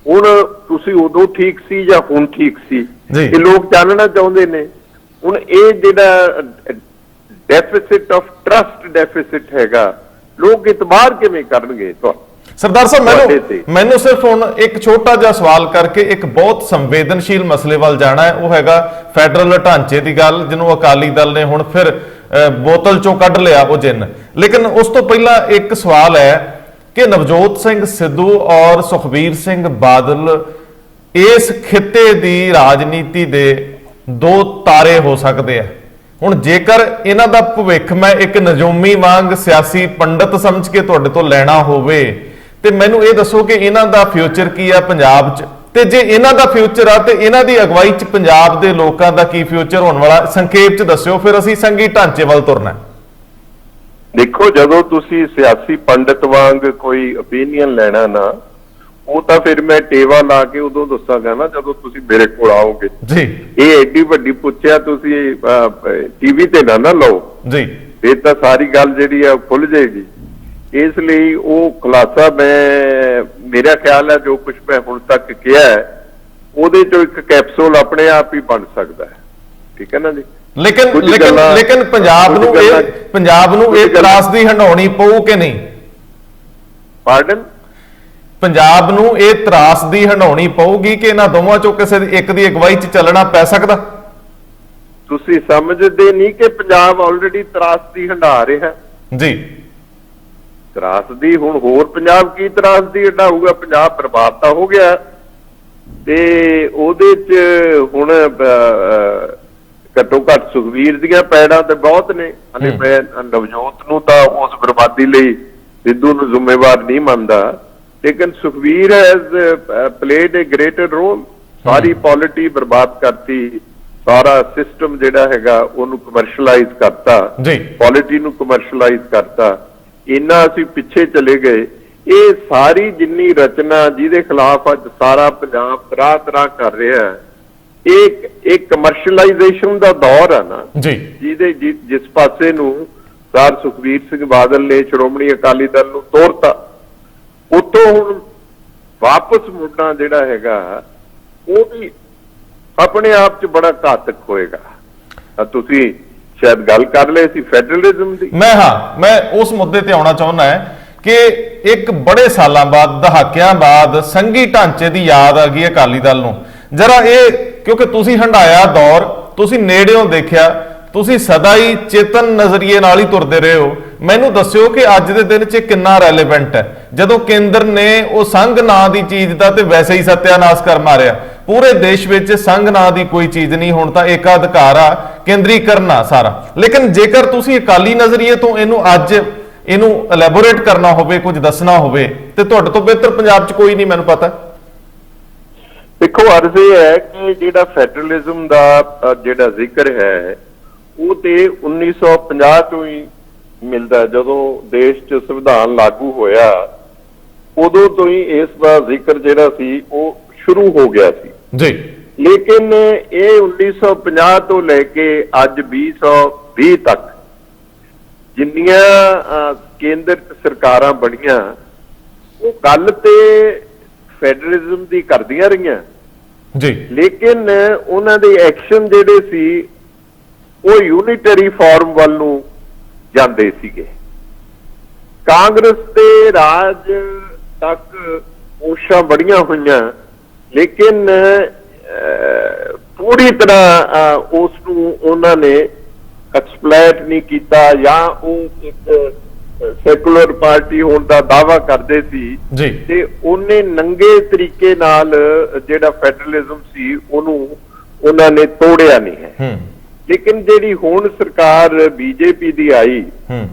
Speaker 2: ਹੁਣ ਤੁਸੀਂ ਉਦੋਂ ਠੀਕ ਸੀ ਜਾਂ ਹੁਣ ਠੀਕ ਸੀ, ਇਹ ਲੋਕ ਜਾਣਨਾ ਚਾਹੁੰਦੇ ਨੇ। ਹੁਣ ਇਹ ਜਿਹੜਾ ਡੈਫਿਸਿਟ ਆਫ ਟਰਸਟ ਡੈਫਿਸਿਟ ਹੈਗਾ, ਲੋਕ ਇਤਬਾਰ ਕਿਵੇਂ ਕਰਨਗੇ? ਸਰਦਾਰ ਸਾਹਿਬ ਮੈਨੂੰ ਸਿਰਫ ਹੁਣ ਇੱਕ ਛੋਟਾ ਜਿਹਾ ਸਵਾਲ ਕਰਕੇ ਇੱਕ ਬਹੁਤ ਸੰਵੇਦਨਸ਼ੀਲ ਮਸਲੇ ਵੱਲ ਜਾਣਾ ਹੈ, ਉਹ ਹੈਗਾ ਫੈਡਰਲ ਢਾਂਚੇ ਦੀ ਗੱਲ, ਜਿਹਨੂੰ ਅਕਾਲੀ ਦਲ ਨੇ ਹੁਣ ਫਿਰ ਬੋਤਲ ਚੋਂ ਕੱਢ ਲਿਆ ਉਹ ਜਿੰਨ। ਲੇਕਿਨ ਉਸ ਤੋਂ ਪਹਿਲਾਂ ਇੱਕ ਸਵਾਲ ਹੈ ਕਿ ਨਵਜੋਤ ਸਿੰਘ ਸਿੱਧੂ ਔਰ ਸੁਖਬੀਰ ਸਿੰਘ ਬਾਦਲ ਇਸ ਖਿੱਤੇ ਦੀ ਰਾਜਨੀਤੀ ਦੇ 2 ਤਾਰੇ ਹੋ ਸਕਦੇ ਆ।
Speaker 1: ਹੁਣ ਜੇਕਰ ਇਹਨਾਂ ਦਾ ਭਵਿੱਖ ਮੈਂ ਇੱਕ ਨਜੂਮੀ ਵਾਂਗ ਸਿਆਸੀ ਪੰਡਤ ਸਮਝ ਕੇ ਤੁਹਾਡੇ ਤੋਂ ਲੈਣਾ ਹੋਵੇ ਤੇ ਮੈਨੂੰ ਇਹ ਦੱਸੋ ਕਿ ਇਹਨਾਂ ਦਾ ਫਿਊਚਰ ਕੀ ਆ ਪੰਜਾਬ 'ਚ, ਤੇ ਜੇ ਇਹਨਾਂ ਦਾ ਫਿਊਚਰ ਆ ਤੇ ਇਹਨਾਂ ਦੀ ਅਗਵਾਈ 'ਚ ਪੰਜਾਬ ਦੇ ਲੋਕਾਂ ਦਾ ਕੀ ਫਿਊਚਰ ਹੋਣ ਵਾਲਾ, ਸੰਖੇਪ 'ਚ ਦੱਸਿਓ, ਫਿਰ ਅਸੀਂ ਸੰਘੀ ਢਾਂਚੇ ਵੱਲ ਤੁਰਨਾ।
Speaker 2: ਦੇਖੋ, ਜਦੋਂ ਤੁਸੀਂ ਸਿਆਸੀ ਪੰਡਤ ਵਾਂਗ ਕੋਈ ਓਪੀਨੀਅਨ ਲੈਣਾ ਨਾ, ਉਹ ਤਾਂ ਫਿਰ ਮੈਂ ਟੇਵਾ ਲਾ ਕੇ ਉਦੋਂ ਦੱਸਾਂਗਾ ਨਾ ਜਦੋਂ ਤੁਸੀਂ ਮੇਰੇ ਕੋਲ ਆਓਗੇ
Speaker 1: ਜੀ।
Speaker 2: ਇਹ ਐਡੀ ਵੱਡੀ ਪੁੱਛਿਆ ਤੁਸੀਂ ਟੀਵੀ ਤੇ ਨਾ ਲਓ
Speaker 1: ਜੀ,
Speaker 2: ਫਿਰ ਤਾਂ ਸਾਰੀ ਗੱਲ ਜਿਹੜੀ ਆ ਖੁੱਲ ਜਾਏਗੀ। ਇਸ ਲਈ ਉਹ ਖੁਲਾਸਾ ਮੇਰਾ ਖਿਆਲ ਹੈ ਜੋ ਕੁਝ ਮੈਂ ਹੁਣ ਤੱਕ ਕਿਹਾ ਹੈ ਉਹਦੇ ਚੋਂ ਇੱਕ ਕੈਪਸੂਲ ਆਪਣੇ ਆਪ ਹੀ ਬਣ ਸਕਦਾ ਹੈ। ਠੀਕ ਹੈ ਨਾ ਜੀ।
Speaker 1: ਲੇਕਿਨ ਪੰਜਾਬ ਨੂੰ ਇਹ ਤਰਾਸਦੀ ਹੰਡਾਉਣੀ ਪਊ ਕਿ ਨਹੀਂ?
Speaker 2: ਪਾਰਡਨ?
Speaker 1: ਪੰਜਾਬ ਨੂੰ ਇਹ ਤਰਾਸਦੀ ਹੰਡਾਉਣੀ ਪਊਗੀ ਕਿ ਇਹਨਾਂ ਦੋਵਾਂ ਚੋਂ ਕਿਸੇ ਇੱਕ ਦੀ ਅਗਵਾਈ 'ਚ ਚੱਲਣਾ ਪੈ ਸਕਦਾ?
Speaker 2: ਤੁਸੀਂ ਸਮਝਦੇ ਨਹੀਂ ਕਿ ਪੰਜਾਬ ਆਲਰੇਡੀ ਤਰਾਸਦੀ ਹੰਡਾ ਰਿਹਾ
Speaker 1: ਜੀ।
Speaker 2: ਤਰਾਸਦੀ ਹੁਣ ਹੋਰ ਪੰਜਾਬ ਕੀ ਤਰਾਸਦੀ ਹੰਡਾਊਗਾ? ਪੰਜਾਬ ਬਰਬਾਦ ਤਾਂ ਹੋ ਗਿਆ ਤੇ ਉਹਦੇ 'ਚ ਹੁਣ ਘੱਟੋ ਘੱਟ ਸੁਖਵੀਰ ਦੀਆਂ ਪੈੜਾਂ ਤੇ ਬਹੁਤ ਨੇ। ਹਲੇ ਮੈਂ ਨਵਜੋਤ ਨੂੰ ਤਾਂ ਉਸ ਬਰਬਾਦੀ ਲਈ ਸਿੱਧੂ ਨੂੰ ਜ਼ਿੰਮੇਵਾਰ ਨਹੀਂ ਮੰਨਦਾ, ਲੇਕਿਨ Sukhvir has played a greater role. ਸਾਰੀ ਪੋਲਿਟੀ ਬਰਬਾਦ ਕਰਤੀ, ਸਾਰਾ ਸਿਸਟਮ ਜਿਹੜਾ ਹੈਗਾ ਉਹਨੂੰ ਕਮਰਸ਼ਲਾਈਜ਼ ਕਰਤਾ, ਪੋਲਿਟੀ ਨੂੰ ਕਮਰਸ਼ਲਾਈਜ਼ ਕਰਤਾ। ਇੰਨਾ ਅਸੀਂ ਪਿੱਛੇ ਚਲੇ ਗਏ। ਇਹ ਸਾਰੀ ਜਿੰਨੀ ਰਚਨਾ ਜਿਹਦੇ ਖਿਲਾਫ ਅੱਜ ਸਾਰਾ ਪੰਜਾਬ ਤਰਾਹ ਕਰ ਰਿਹਾ ਹੈ, ਇਹ ਕਮਰਸ਼ਲਾਈਜੇਸ਼ਨ ਦਾ ਦੌਰ ਹੈ ਨਾ ਜੀ। ਜਿਸ ਪਾਸੇ ਨੂੰ ਸਰ ਸੁਖਬੀਰ ਸਿੰਘ ਬਾਦਲ ਨੇ ਸ਼੍ਰੋਮਣੀ ਅਕਾਲੀ ਦਲ ਨੂੰ ਤੋੜਤਾ, ਉੱਥੋਂ ਹੁਣ ਵਾਪਸ ਮੁੜਨਾ ਜਿਹੜਾ ਹੈਗਾ ਉਹ ਵੀ ਆਪਣੇ ਆਪ 'ਚ ਬੜਾ ਘਾਤਕ ਹੋਏਗਾ। ਤੁਸੀਂ ਸ਼ਾਇਦ ਗੱਲ ਕਰ ਲਏ ਸੀ ਫੈਡਰਲਿਜ਼ਮ ਦੀ।
Speaker 1: ਮੈਂ ਉਸ ਮੁੱਦੇ ਤੇ ਆਉਣਾ ਚਾਹੁੰਦਾ ਹੈ ਕਿ ਇੱਕ ਬੜੇ ਸਾਲਾਂ ਬਾਅਦ, ਦਹਾਕਿਆਂ ਬਾਅਦ ਸੰਘੀ ਢਾਂਚੇ ਦੀ ਯਾਦ ਆ ਗਈ ਅਕਾਲੀ ਦਲ ਨੂੰ। ਜਰਾ ਇਹ, ਕਿਉਂਕਿ ਤੁਸੀਂ ਹੰਡਾਇਆ ਦੌਰ, ਤੁਸੀਂ ਨੇੜਿਓਂ ਦੇਖਿਆ, ਤੁਸੀਂ ਸਦਾ ਹੀ ਚੇਤਨ ਨਜ਼ਰੀਏ ਨਾਲ ਹੀ ਤੁਰਦੇ ਰਹੇ ਹੋ, ਮੈਨੂੰ ਦੱਸਿਓ ਕਿ ਅੱਜ ਦੇ ਦਿਨ 'ਚ ਕਿੰਨਾ ਰੈਲੇਵੈਂਟ ਹੈ ਜਦੋਂ ਕੇਂਦਰ ਨੇ ਉਹ ਸੰਘ ਨਾਂ ਦੀ ਚੀਜ਼ ਦਾ ਤੇ ਵੈਸੇ ਹੀ ਸਤਿਆਨਾਸ਼ ਕਰ ਮਾਰਿਆ। ਪੂਰੇ ਦੇਸ਼ ਵਿੱਚ ਸੰਘ ਨਾਂ ਦੀ ਕੋਈ ਚੀਜ਼ ਨਹੀਂ, ਹੁਣ ਤਾਂ ਏਕਾਧਿਕਾਰ ਆ, ਕੇਂਦਰੀਕਰਨ ਆ ਸਾਰਾ। ਲੇਕਿਨ ਜੇਕਰ ਤੁਸੀਂ ਅਕਾਲੀ ਨਜ਼ਰੀਏ ਤੋਂ ਇਹਨੂੰ ਐਲੈਬੋਰੇਟ ਕਰਨਾ ਹੋਵੇ, ਕੁਝ ਦੱਸਣਾ ਹੋਵੇ, ਤੇ ਤੁਹਾਡੇ ਤੋਂ ਬਿਹਤਰ ਪੰਜਾਬ 'ਚ ਕੋਈ ਨਹੀਂ, ਮੈਨੂੰ ਪਤਾ।
Speaker 2: ਦੇਖੋ, ਅਰਜ਼ ਇਹ ਹੈ ਕਿ ਜਿਹੜਾ ਫੈਡਰਲਿਜ਼ਮ ਦਾ ਜਿਹੜਾ ਜ਼ਿਕਰ ਹੈ ਉਹ ਤੇ 1950 ਤੋਂ ਹੀ ਮਿਲਦਾ। ਜਦੋਂ ਦੇਸ਼ 'ਚ ਸੰਵਿਧਾਨ ਲਾਗੂ ਹੋਇਆ ਉਦੋਂ ਤੋਂ ਹੀ ਇਸ ਦਾ ਜ਼ਿਕਰ ਜਿਹੜਾ ਸੀ ਉਹ ਸ਼ੁਰੂ ਹੋ ਗਿਆ ਸੀ
Speaker 1: ਜੀ।
Speaker 2: ਲੇਕਿਨ ਇਹ 1950 ਤੋਂ ਲੈ ਕੇ ਅੱਜ 2020 ਤੱਕ ਜਿੰਨੀਆਂ ਕੇਂਦਰ ਸਰਕਾਰਾਂ ਬਣੀਆਂ ਉਹ ਗੱਲ ਤੇ ਫੈਡਰਲਿਜ਼ਮ ਦੀ ਕਰਦੀਆਂ ਰਹੀਆਂ
Speaker 1: ਜੀ,
Speaker 2: ਲੇਕਿਨ ਉਹਨਾਂ ਦੇ ਐਕਸ਼ਨ ਜਿਹੜੇ ਸੀ ਉਹ ਯੂਨਿਟਰੀ ਫਾਰਮ ਵੱਲ ਨੂੰ ਜਾਂਦੇ ਸੀਗੇ। ਕਾਂਗਰਸ ਦੇ ਰਾਜ ਤੱਕ ਕੋਸ਼ਿਸ਼ਾਂ ਬੜੀਆਂ ਹੋਈਆਂ, ਲੇਕਿਨ ਪੂਰੀ ਤਰ੍ਹਾਂ ਉਸ ਨੂੰ ਉਹਨਾਂ ਨੇ ਐਕਸਪਲੋਇਟ ਨਹੀਂ ਕੀਤਾ, ਜਾਂ ਉਹ ਇੱਕ ਸੈਕੂਲਰ ਪਾਰਟੀ ਹੋਣ ਦਾ ਦਾਅਵਾ ਕਰਦੇ ਸੀ ਤੇ ਉਹਨੇ ਨੰਗੇ ਤਰੀਕੇ ਨਾਲ ਜਿਹੜਾ ਫੈਡਰਲਿਜ਼ਮ ਸੀ ਉਹਨੂੰ ਉਹਨਾਂ ਨੇ ਤੋੜਿਆ ਨਹੀਂ ਹੈ। ਲੇਕਿਨ ਜਿਹੜੀ ਹੁਣ ਸਰਕਾਰ ਬੀਜੇਪੀ ਦੀ ਆਈ,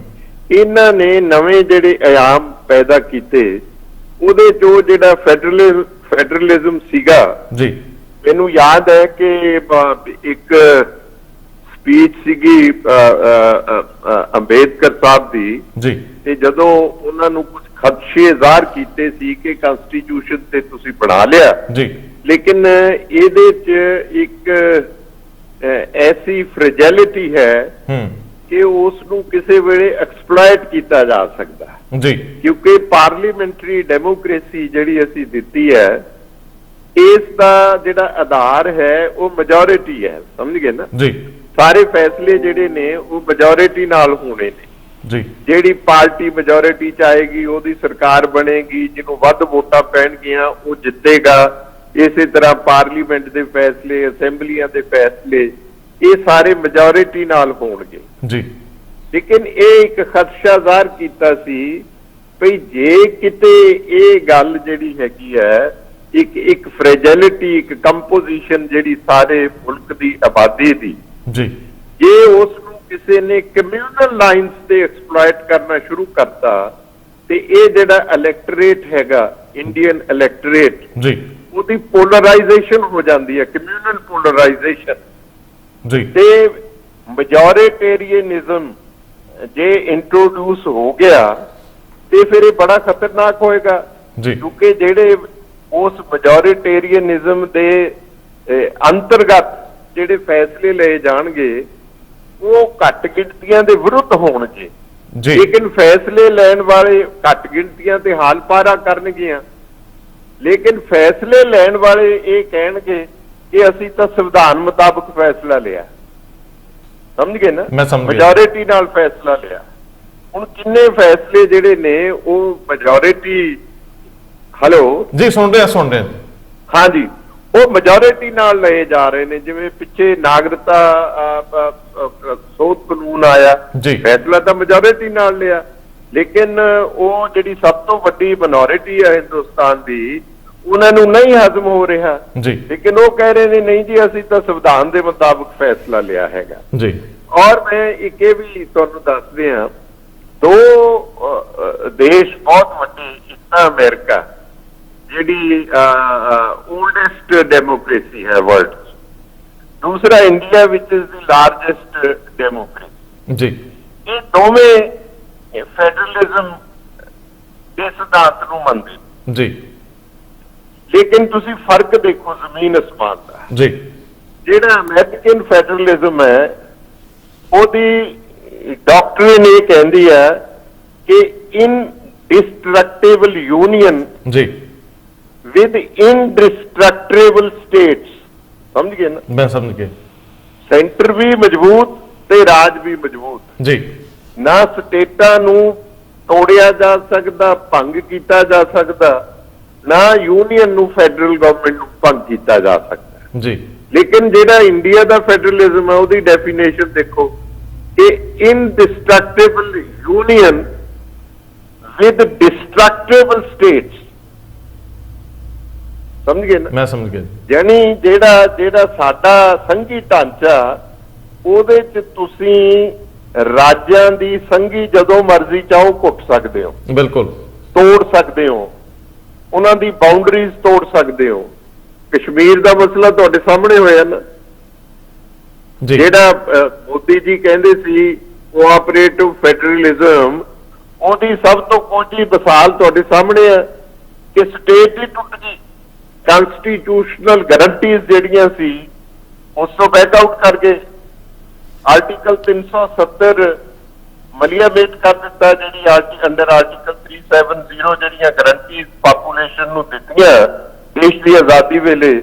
Speaker 2: ਇਹਨਾਂ ਨੇ ਨਵੇਂ ਜਿਹੜੇ ਆਯਾਮ ਪੈਦਾ ਕੀਤੇ, ਉਹਦੇ ਚੋਂ ਜਿਹੜਾ ਫੈਡਰਲਿਜ਼ਮ ਸੀਗਾ
Speaker 1: ਜੀ।
Speaker 2: ਮੈਨੂੰ ਯਾਦ ਹੈ ਕਿ ਇੱਕ ਸਪੀਚ ਸੀਗੀ ਅੰਬੇਦਕਰ ਸਾਹਿਬ ਦੀ ਜੀ, ਤੇ ਜਦੋਂ ਉਹਨਾਂ ਨੂੰ ਕੁਝ ਖਦਸ਼ੇ ਜ਼ਾਹਰ ਕੀਤੇ ਸੀ ਕਿ ਕਨਸਟੀਟਿਊਸ਼ਨ ਤੇ ਤੁਸੀਂ ਬਣਾ ਲਿਆ ਜੀ, ਲੇਕਿਨ ਇਹਦੇ 'ਚ ਇੱਕ ਐਸੀ ਫ੍ਰੈਜੈਲਿਟੀ ਹੈ ਕਿ ਉਸ ਨੂੰ ਕਿਸੇ ਵੇਲੇ ਐਕਸਪਲੋਇਟ ਕੀਤਾ ਜਾ ਸਕਦਾ ਜੀ, ਕਿਉਂਕਿ ਪਾਰਲੀਮੈਂਟਰੀ ਡੈਮੋਕ੍ਰੇਸੀ ਜਿਹੜੀ ਅਸੀਂ ਦਿੱਤੀ ਹੈ, ਇਸ ਦਾ ਜਿਹੜਾ ਆਧਾਰ ਹੈ ਉਹ ਮੈਜੋਰਿਟੀ ਹੈ। ਸਮਝ ਗਏ ਨਾ ਜੀ। ਸਾਰੇ ਫੈਸਲੇ ਜਿਹੜੇ ਨੇ ਉਹ ਮੈਜੋਰਿਟੀ ਨਾਲ ਹੋਣੇ ਨੇ ਜੀ। ਜਿਹੜੀ ਪਾਰਟੀ ਮੈਜੋਰਿਟੀ ਚ ਆਏਗੀ ਉਹਦੀ ਸਰਕਾਰ ਬਣੇਗੀ, ਜਿਹਨੂੰ ਵੱਧ ਵੋਟਾਂ ਪੈਣਗੀਆਂ ਉਹ ਜਿੱਤੇਗਾ। ਇਸੇ ਤਰ੍ਹਾਂ ਪਾਰਲੀਮੈਂਟ ਦੇ ਫੈਸਲੇ, ਅਸੈਂਬਲੀਆਂ ਦੇ ਫੈਸਲੇ, ਇਹ ਸਾਰੇ ਮੈਜੋਰਿਟੀ ਨਾਲ ਹੋਣਗੇ ਜੀ। ਲੇਕਿਨ ਇਹ ਇੱਕ ਖਦਸ਼ਾ ਜ਼ਾਹਰ ਕੀਤਾ ਸੀ ਭਈ ਜੇ ਕਿਤੇ ਇਹ ਗੱਲ ਜਿਹੜੀ ਹੈਗੀ ਹੈ, ਇੱਕ ਫ੍ਰੈਜੈਲਿਟੀ, ਇੱਕ ਕੰਪੋਜੀਸ਼ਨ ਜਿਹੜੀ ਸਾਰੇ ਮੁਲਕ ਦੀ ਆਬਾਦੀ ਦੀ ਜੀ, ਜੇ ਉਸ ਨੂੰ ਕਿਸੇ ਨੇ ਕਮਿਊਨਲ ਲਾਈਨਸ ਤੇ ਐਕਸਪਲੋਇਟ ਕਰਨਾ ਸ਼ੁਰੂ ਕਰਤਾ ਤੇ ਇਹ ਜਿਹੜਾ ਇਲੈਕਟੋਰੇਟ ਹੈਗਾ ਇੰਡੀਅਨ ਇਲੈਕਟੋਰੇਟ
Speaker 1: ਜੀ
Speaker 2: ਉਹਦੀ ਪੋਲਰਾਈਜੇਸ਼ਨ ਹੋ ਜਾਂਦੀ ਹੈ, ਕਮਿਊਨਲ ਪੋਲਰਾਈਜੇਸ਼ਨ
Speaker 1: ਜੀ
Speaker 2: ਤੇ ਮੈਜੋਰਿਟੇਰੀਅਨਿਜ਼ਮ ਜੇ ਇੰਟਰੋਡਿਊਸ ਹੋ ਗਿਆ ਤੇ ਫਿਰ ਇਹ ਬੜਾ ਖਤਰਨਾਕ ਹੋਏਗਾ
Speaker 1: ਜੀ
Speaker 2: ਕਿਉਂਕਿ ਜਿਹੜੇ ਉਸ ਮੈਜੋਰਿਟੇਰੀਅਨਿਜ਼ਮ ਦੇ ਅੰਤਰਗਤ ਜਿਹੜੇ ਫੈਸਲੇ ਲਏ ਜਾਣਗੇ ਉਹ ਘੱਟ ਗਿਣਤੀਆਂ ਦੇ ਵਿਰੁੱਧ ਹੋਣਗੇ,
Speaker 1: ਜੀ
Speaker 2: ਲੇਕਿਨ ਫੈਸਲੇ ਲੈਣ ਵਾਲੇ ਘੱਟ ਗਿਣਤੀਆਂ ਤੇ ਹਾਲ ਪਾਰਾ ਕਰਨਗੀਆਂ, ਲੇਕਿਨ ਫੈਸਲੇ ਲੈਣ ਵਾਲੇ ਇਹ ਕਹਿਣਗੇ ਕਿ ਅਸੀਂ ਤਾਂ ਸੰਵਿਧਾਨ ਮੁਤਾਬਕ ਫੈਸਲਾ ਲਿਆ। ਸਮਝ ਗਏ ਨਾ,
Speaker 1: ਮੈਂ ਸਮਝ ਗਿਆ।
Speaker 2: ਮੈਜੋਰਿਟੀ ਨਾਲ ਫੈਸਲਾ ਲਿਆ। ਹੁਣ ਕਿੰਨੇ ਫੈਸਲੇ ਜਿਹੜੇ ਨੇ ਉਹ ਮੈਜੋਰਿਟੀ
Speaker 1: ਜੀ ਸੁਣ ਰਹੇ ਹਾਂ
Speaker 2: ਹਾਂਜੀ ਉਹ ਮੈਜੋਰਿਟੀ ਨਾਲ ਲਏ ਜਾ ਰਹੇ ਨੇ। ਜਿਵੇਂ ਪਿੱਛੇ ਨਾਗਰਿਕਤਾ ਸੋਧ ਕਾਨੂੰਨ ਆਇਆ, ਫੈਸਲਾ ਤਾਂ ਮੈਜੋਰਿਟੀ ਨਾਲ ਲਿਆ, ਲੇਕਿਨ ਉਹ ਜਿਹੜੀ ਸਭ ਤੋਂ ਵੱਡੀ ਮਿਨੋਰਿਟੀ ਹੈ ਹਿੰਦੁਸਤਾਨ ਦੀ ਉਹਨਾਂ ਨੂੰ ਨਹੀਂ ਹਜ਼ਮ ਹੋ ਰਿਹਾ
Speaker 1: ਜੀ,
Speaker 2: ਲੇਕਿਨ ਉਹ ਕਹਿ ਰਹੇ ਨੇ ਨਹੀਂ ਜੀ ਅਸੀਂ ਤਾਂ ਸੰਵਿਧਾਨ ਦੇ ਮੁਤਾਬਕ ਫੈਸਲਾ ਲਿਆ ਹੈਗਾ
Speaker 1: ਜੀ।
Speaker 2: ਔਰ ਮੈਂ ਇੱਕ ਇਹ ਵੀ ਤੁਹਾਨੂੰ ਦੱਸਦੇ ਹਾਂ, ਦੋ ਦੇਸ਼ ਬਹੁਤ ਵੱਡੇ, ਇੱਕ ਤਾਂ ਅਮਰੀਕਾ ਜਿਹੜੀ ਓਲਡੈਸਟ ਡੈਮੋਕ੍ਰੇਸੀ ਹੈ ਵਰਲਡ, ਦੂਸਰਾ India which is the largest democracy ਜੀ। ਇਹ ਦੋਵੇਂ ਫੈਡਰਲਿਜ਼ਮ ਦੇ ਸਿਧਾਂਤ ਨੂੰ ਮੰਨਦੇ ਜੀ, ਲੇਕਿਨ ਤੁਸੀਂ ਫਰਕ ਦੇਖੋ ਜ਼ਮੀਨ ਅਸਮਾਨ ਦਾ ਜੀ। ਜਿਹੜਾ ਅਮਰੀਕਨ ਫੈਡਰਲਿਜ਼ਮ ਹੈ ਉਹਦੀ ਡਾਕਟਰੀਨ ਇਹ ਕਹਿੰਦੀ ਹੈ ਕਿ ਇਨਡਿਸਟਰਕਟੇਬਲ ਯੂਨੀਅਨ ਜੀ with indestructible states। ਸਮਝ ਗਏ ਨਾ?
Speaker 1: ਮੈਂ ਸਮਝ ਗਿਆ।
Speaker 2: ਸੈਂਟਰ ਵੀ ਮਜ਼ਬੂਤ ਤੇ ਰਾਜ ਵੀ ਮਜ਼ਬੂਤ ਜੀ, ਨਾ ਸਟੇਟਾਂ ਨੂੰ ਤੋੜਿਆ ਜਾ ਸਕਦਾ, ਭੰਗ ਕੀਤਾ ਜਾ ਸਕਦਾ, ਨਾ ਯੂਨੀਅਨ ਨੂੰ ਫੈਡਰਲ ਗਵਰਨਮੈਂਟ ਨੂੰ ਭੰਗ ਕੀਤਾ ਜਾ ਸਕਦਾ ਜੀ। ਲੇਕਿਨ ਜਿਹੜਾ ਇੰਡੀਆ ਦਾ ਫੈਡਰਲਿਜ਼ਮ ਹੈ ਉਹਦੀ ਡੈਫੀਨੇਸ਼ਨ ਦੇਖੋ ਕਿ ਇਨਡਿਸਟਰਕਟੇਬਲ ਯੂਨੀਅਨ ਵਿਦ ਡਿਸਟਰਕਟੇਬਲ ਸਟੇਟਸ। ਸਮਝ ਗਏ ਨਾ? ਮੈਂ ਸਮਝ ਗਿਆ। ਯਾਨੀ ਜਿਹੜਾ ਸਾਡਾ ਸੰਘੀ ਢਾਂਚਾ ਉਹਦੇ ਚ ਤੁਸੀਂ ਰਾਜਾਂ ਦੀ ਸੰਘੀ ਜਦੋਂ ਮਰਜ਼ੀ ਚਾਹੋ ਘੁੱਟ ਸਕਦੇ ਹੋ, ਬਿਲਕੁਲ ਤੋੜ ਸਕਦੇ ਹੋ, ਉਹਨਾਂ ਦੀ ਬਾਉਂਡਰੀਜ਼ ਤੋੜ ਸਕਦੇ ਹੋ। ਕਸ਼ਮੀਰ ਦਾ ਮਸਲਾ ਤੁਹਾਡੇ ਸਾਹਮਣੇ ਹੋਇਆ ਨਾ, ਜਿਹੜਾ ਮੋਦੀ ਜੀ ਕਹਿੰਦੇ ਸੀ ਕੋਆਪਰੇਟਿਵ ਫੈਡਰਲਿਜ਼ਮ, ਉਹਦੀ ਸਭ ਤੋਂ ਕੋਝੀ ਮਿਸਾਲ ਤੁਹਾਡੇ ਸਾਹਮਣੇ ਹੈ ਕਿ ਸਟੇਟ ਹੀ ਟੁੱਟ ਗਈ, ਕਨਸਟੀਟਿਊਸ਼ਨਲ ਗਾਰੰਟੀਜ਼ ਜਿਹੜੀਆਂ ਸੀ ਉਸ ਤੋਂ ਬੈਕ ਆਊਟ ਕਰ ਗਏ, ਆਰਟੀਕਲ 370 ਮਲੀਆਮੇਟ ਕਰ ਦਿੱਤਾ, ਜਿਹੜੀ ਅੰਡਰ ਆਰਟੀਕਲ 370 ਜਿਹੜੀਆਂ ਗਾਰੰਟੀਜ਼ ਪਾਪੂਲੇਸ਼ਨ ਨੂੰ ਦਿੱਤੀਆਂ ਦੇਸ਼ ਦੀ ਆਜ਼ਾਦੀ ਵੇਲੇ,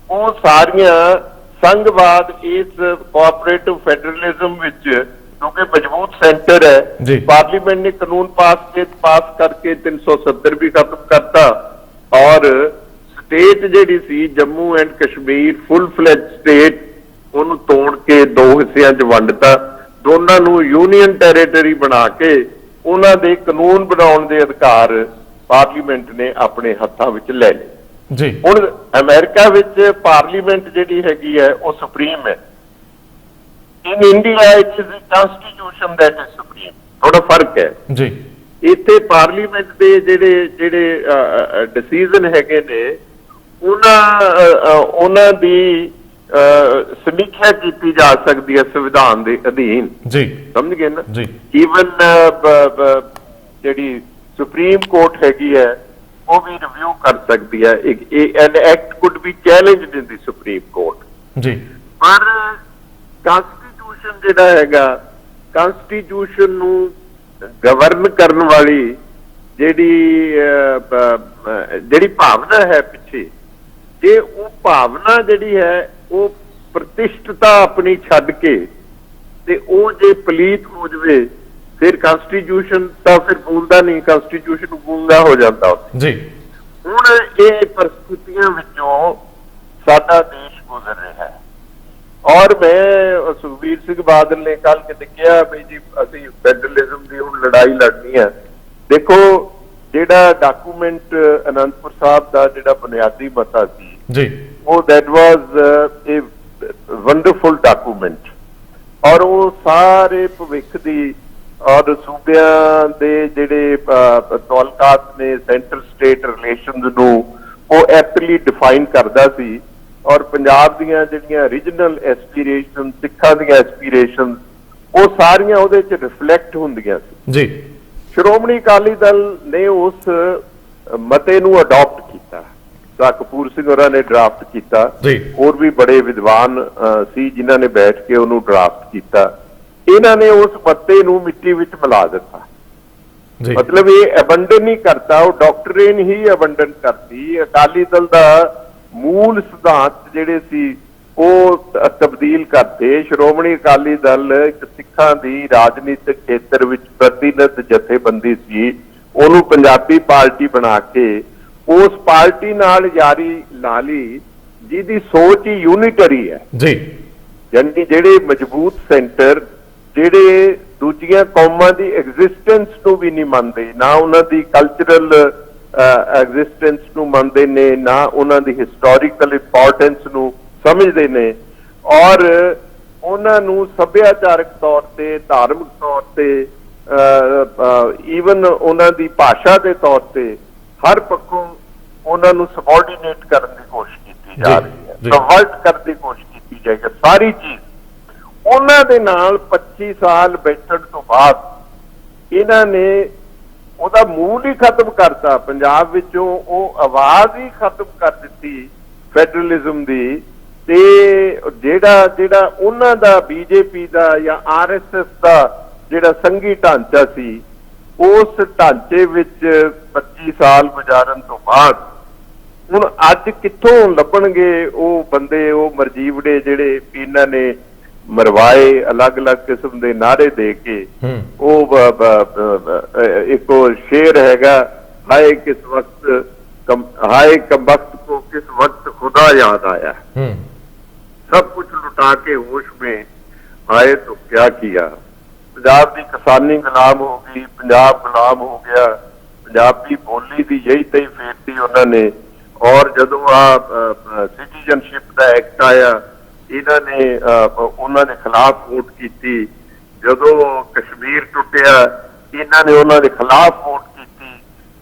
Speaker 2: ਉਹ ਸਾਰੀਆਂ ਸੰਘਵਾਦ ਇਸ ਕੋਆਪਰੇਟਿਵ ਫੈਡਰਲਿਜ਼ਮ ਵਿੱਚ, ਕਿਉਂਕਿ ਮਜ਼ਬੂਤ ਸੈਂਟਰ ਹੈ, ਪਾਰਲੀਮੈਂਟ ਨੇ ਕਾਨੂੰਨ ਪਾਸ ਕਰਕੇ 370 ਵੀ ਖਤਮ ਕਰਤਾ ਔਰ ਸਟੇਟ ਜਿਹੜੀ ਸੀ Jammu and Kashmir full fledged state ਉਹਨੂੰ ਤੋੜ ਕੇ ਦੋ ਹਿੱਸਿਆਂ 'ਚ ਵੰਡਤਾ, ਦੋਨਾਂ ਨੂੰ ਯੂਨੀਅਨ ਟੈਰੀਟਰੀ ਬਣਾ ਕੇ ਉਹਨਾਂ ਦੇ ਕਾਨੂੰਨ ਬਣਾਉਣ ਦੇ ਅਧਿਕਾਰ ਪਾਰਲੀਮੈਂਟ ਨੇ ਆਪਣੇ ਹੱਥਾਂ ਵਿੱਚ ਲੈ ਲਏ ਜੀ। ਹੁਣ ਅਮਰੀਕਾ ਵਿੱਚ ਪਾਰਲੀਮੈਂਟ ਜਿਹੜੀ ਹੈਗੀ ਹੈ ਉਹ ਸੁਪਰੀਮ ਹੈ। In India it is constitution that is supreme, ਥੋੜਾ ਫਰਕ ਹੈ ਜੀ। ਇੱਥੇ ਪਾਰਲੀਮੈਂਟ ਦੇ ਜਿਹੜੇ ਡਿਸੀਜਨ ਹੈਗੇ ਨੇ ਉਹਨਾਂ ਦੀ ਸਮੀਖਿਆ ਕੀਤੀ ਜਾ ਸਕਦੀ ਹੈ ਸੰਵਿਧਾਨ ਦੇ ਅਧੀਨ ਜੀ। ਸਮਝ ਗਏ ਨਾ ਜੀ? ਈਵਨ ਜਿਹੜੀ ਸੁਪਰੀਮ ਕੋਰਟ ਹੈਗੀ ਹੈ ਉਹ ਵੀ ਰਿਵਿਊ ਕਰ ਸਕਦੀ ਹੈ। An act could be challenged in the Supreme Court ਜੀ। ਪਰ ਕਨਸਟੀਟਿਊਸ਼ਨ ਜਿਹੜਾ ਹੈਗਾ, ਕਨਸਟੀਟਿਊਸ਼ਨ ਨੂੰ ਗਵਰਨ ਕਰਨ ਵਾਲੀ ਜਿਹੜੀ ਭਾਵਨਾ ਹੈ ਪਿੱਛੇ, ਜੇ ਉਹ ਭਾਵਨਾ ਜਿਹੜੀ ਹੈ ਉਹ ਪ੍ਰਤਿਸ਼ਠਤਾ ਆਪਣੀ ਛੱਡ ਕੇ ਤੇ ਉਹ ਜੇ ਪਲੀਤ ਹੋ ਜਵੇ ਫਿਰ ਕਨਸਟੀਟਿਊਸ਼ਨ ਤਾਂ ਫਿਰ ਬੋਲਦਾ ਨਹੀਂ, ਕਨਸਟੀਟਿਊਸ਼ਨ ਗੂੰਗਾ ਹੋ ਜਾਂਦਾ ਜੀ। ਹੁਣ ਇਹ ਪਰਿਸਥਿਤੀਆਂ ਵਿੱਚੋਂ ਸਾਡਾ ਦੇਸ਼ ਗੁਜ਼ਰ ਰਿਹਾ ਹੈ ਔਰ ਮੈਂ ਸੁਖਬੀਰ ਸਿੰਘ ਬਾਦਲ ਨੇ ਕੱਲ ਕਿਤੇ ਕਿਹਾ ਵੀ ਜੀ ਅਸੀਂ ਫੈਡਰਲਿਜ਼ਮ ਦੀ ਹੁਣ ਲੜਾਈ ਲੜਨੀ ਹੈ। ਦੇਖੋ ਜਿਹੜਾ ਡਾਕੂਮੈਂਟ ਅਨੰਦਪੁਰ ਸਾਹਿਬ ਦਾ ਜਿਹੜਾ ਬੁਨਿਆਦੀ ਮਤਾ ਸੀ ਜੀ, ਉਹ that was A wonderful document ਔਰ ਉਹ ਸਾਰੇ ਭਵਿੱਖ ਦੀ ਔਰ ਸੂਬਿਆਂ ਦੇ ਜਿਹੜੇ ਤਾਲੁਕਾਤ ਨੇ ਸੈਂਟਰ ਸਟੇਟ ਰਿਲੇਸ਼ਨਸ ਨੂੰ ਉਹ ਐਪਟਲੀ ਡਿਫਾਈਨ ਕਰਦਾ ਸੀ। ਔਰ ਪੰਜਾਬ ਦੀਆਂ ਜਿਹੜੀਆਂ ਰੀਜਨਲ ਐਸਪੀਰੇਸ਼ਨ, ਸਿੱਖਾਂ ਦੀਆਂ ਐਸਪੀਰੇਸ਼ਨ, ਉਹ ਸਾਰੀਆਂ ਉਹਦੇ 'ਚ ਰਿਫਲੈਕਟ ਹੁੰਦੀਆਂ ਸੀ
Speaker 1: ਜੀ।
Speaker 2: ਸ਼੍ਰੋਮਣੀ ਅਕਾਲੀ ਦਲ ਨੇ ਉਸ ਮਤੇ ਨੂੰ ਅਡਾਪਟ ਕੀਤਾ। ਸਾ ਕਪੂਰ ਸਿੰਘ ਹੋਰਾਂ ਨੇ ਡਰਾਫਟ ਕੀਤਾ, ਹੋਰ ਵੀ ਬੜੇ ਵਿਦਵਾਨ ਸੀ ਜਿਨ੍ਹਾਂ ਨੇ ਬੈਠ ਕੇ ਉਹਨੂੰ ਡਰਾਫਟ ਕੀਤਾ। ਇਹਨਾਂ ਨੇ ਉਸ ਮਤੇ ਨੂੰ ਮਿੱਟੀ ਵਿੱਚ ਮਿਲਾ ਦਿੱਤਾ। ਮਤਲਬ ਇਹ ਅਬੰਡਨ ਨਹੀਂ ਕਰਤਾ, ਉਹ ਡਾਕਟਰੀਨ ਹੀ ਅਬੰਡਨ ਕਰਤੀ। ਅਕਾਲੀ ਦਲ ਦਾ ਮੂਲ ਸਿਧਾਂਤ ਜਿਹੜੇ ਸੀ ਉਹ ਤਬਦੀਲ ਕਰਤੇ। ਸ਼੍ਰੋਮਣੀ ਅਕਾਲੀ ਦਲ ਇੱਕ ਸਿੱਖਾਂ ਦੀ ਰਾਜਨੀਤਿਕ ਖੇਤਰ ਵਿੱਚ ਪ੍ਰਤੀਨਿਧ ਜਥੇਬੰਦੀ ਸੀ, ਉਹਨੂੰ ਪੰਜਾਬੀ ਪਾਰਟੀ ਬਣਾ ਕੇ ਉਸ ਪਾਰਟੀ ਨਾਲ ਯਾਰੀ ਲਾ ਲਈ ਜਿਹਦੀ ਸੋਚ ਹੀ ਯੂਨਿਟਰੀ ਹੈ
Speaker 1: ਜੀ।
Speaker 2: ਯਾਨੀ ਜਿਹੜੇ ਮਜ਼ਬੂਤ ਸੈਂਟਰ ਜਿਹੜੇ ਦੂਜੀਆਂ ਕੌਮਾਂ ਦੀ ਐਗਜ਼ਿਸਟੈਂਸ ਨੂੰ ਵੀ ਨਹੀਂ ਮੰਨਦੇ, ਨਾ ਉਹਨਾਂ ਦੀ ਕਲਚਰਲ ਐਗਜ਼ਿਸਟੈਂਸ ਨੂੰ ਮੰਨਦੇ ਨੇ, ਨਾ ਉਹਨਾਂ ਦੀ ਹਿਸਟੋਰੀਕਲ ਇੰਪੋਰਟੈਂਸ ਨੂੰ ਸਮਝਦੇ ਨੇ, ਔਰ ਉਹਨਾਂ ਨੂੰ ਸੱਭਿਆਚਾਰਕ ਤੌਰ ਤੇ, ਧਾਰਮਿਕ ਤੌਰ ਤੇ, ਈਵਨ ਉਹਨਾਂ ਦੀ ਭਾਸ਼ਾ ਦੇ ਤੌਰ ਤੇ ਹਰ ਪੱਖੋਂ ਉਹਨਾਂ ਨੂੰ ਸਬਆਰਡੀਨੇਟ ਕਰਨ ਦੀ ਕੋਸ਼ਿਸ਼ ਕੀਤੀ ਜਾ ਰਹੀ ਹੈ, ਸਬਵਰਟ ਕਰਨ ਦੀ ਕੋਸ਼ਿਸ਼ ਕੀਤੀ ਜਾਏਗੀ। ਸਾਰੀ ਚੀਜ਼ ਉਹਨਾਂ ਦੇ ਨਾਲ 25 ਸਾਲ ਬੈਠਣ ਤੋਂ ਬਾਅਦ ਇਹਨਾਂ ਨੇ ਉਹਦਾ ਮੂਲ ਹੀ ਖਤਮ ਕਰਤਾ। ਪੰਜਾਬ ਵਿੱਚੋਂ ਉਹ ਆਵਾਜ਼ ਹੀ ਖਤਮ ਕਰ ਦਿੱਤੀ ਫੈਡਰਲਿਜ਼ਮ ਦੀ। ਤੇ ਜਿਹੜਾ ਉਹਨਾਂ ਦਾ ਬੀਜੇਪੀ ਦਾ ਜਾਂ ਆਰਐਸਐਸ ਦਾ ਜਿਹੜਾ ਸੰਘੀ ਢਾਂਚਾ ਸੀ, ਉਸ ਢਾਂਚੇ ਵਿੱਚ 25 ਸਾਲ ਗੁਜ਼ਾਰਨ ਤੋਂ ਬਾਅਦ ਹੁਣ ਅੱਜ ਕਿੱਥੋਂ ਲੱਭਣਗੇ ਉਹ ਬੰਦੇ, ਉਹ ਮਰਜੀਵੜੇ ਜਿਹੜੇ ਇਹਨਾਂ ਨੇ ਮਰਵਾਏ ਅਲੱਗ-ਅਲੱਗ ਕਿਸਮ ਦੇ ਨਾਅਰੇ ਦੇ ਕੇ। ਉਹ ਇੱਕ ਸ਼ੇਰ ਹੈਗਾ, ਹਾਏ ਕਿਸ ਵਕਤ ਹਾਏ ਕਮਬख्त को किस वक्त खुदा याद आया, सब कुछ लुटा के होश में आए तो क्या किया। पंजाब की किसानी गुलाम हो गई, पंजाब गुलाम हो गया, पंजाबी बोली की यही तही फेरती उन्होंने। और जदों सिटीजनशिप का एक्ट आया, इन्होंने उन्होंने खिलाफ वोट की। जदों कश्मीर टुटिया, इन्होंने उन्होंने खिलाफ वोट की,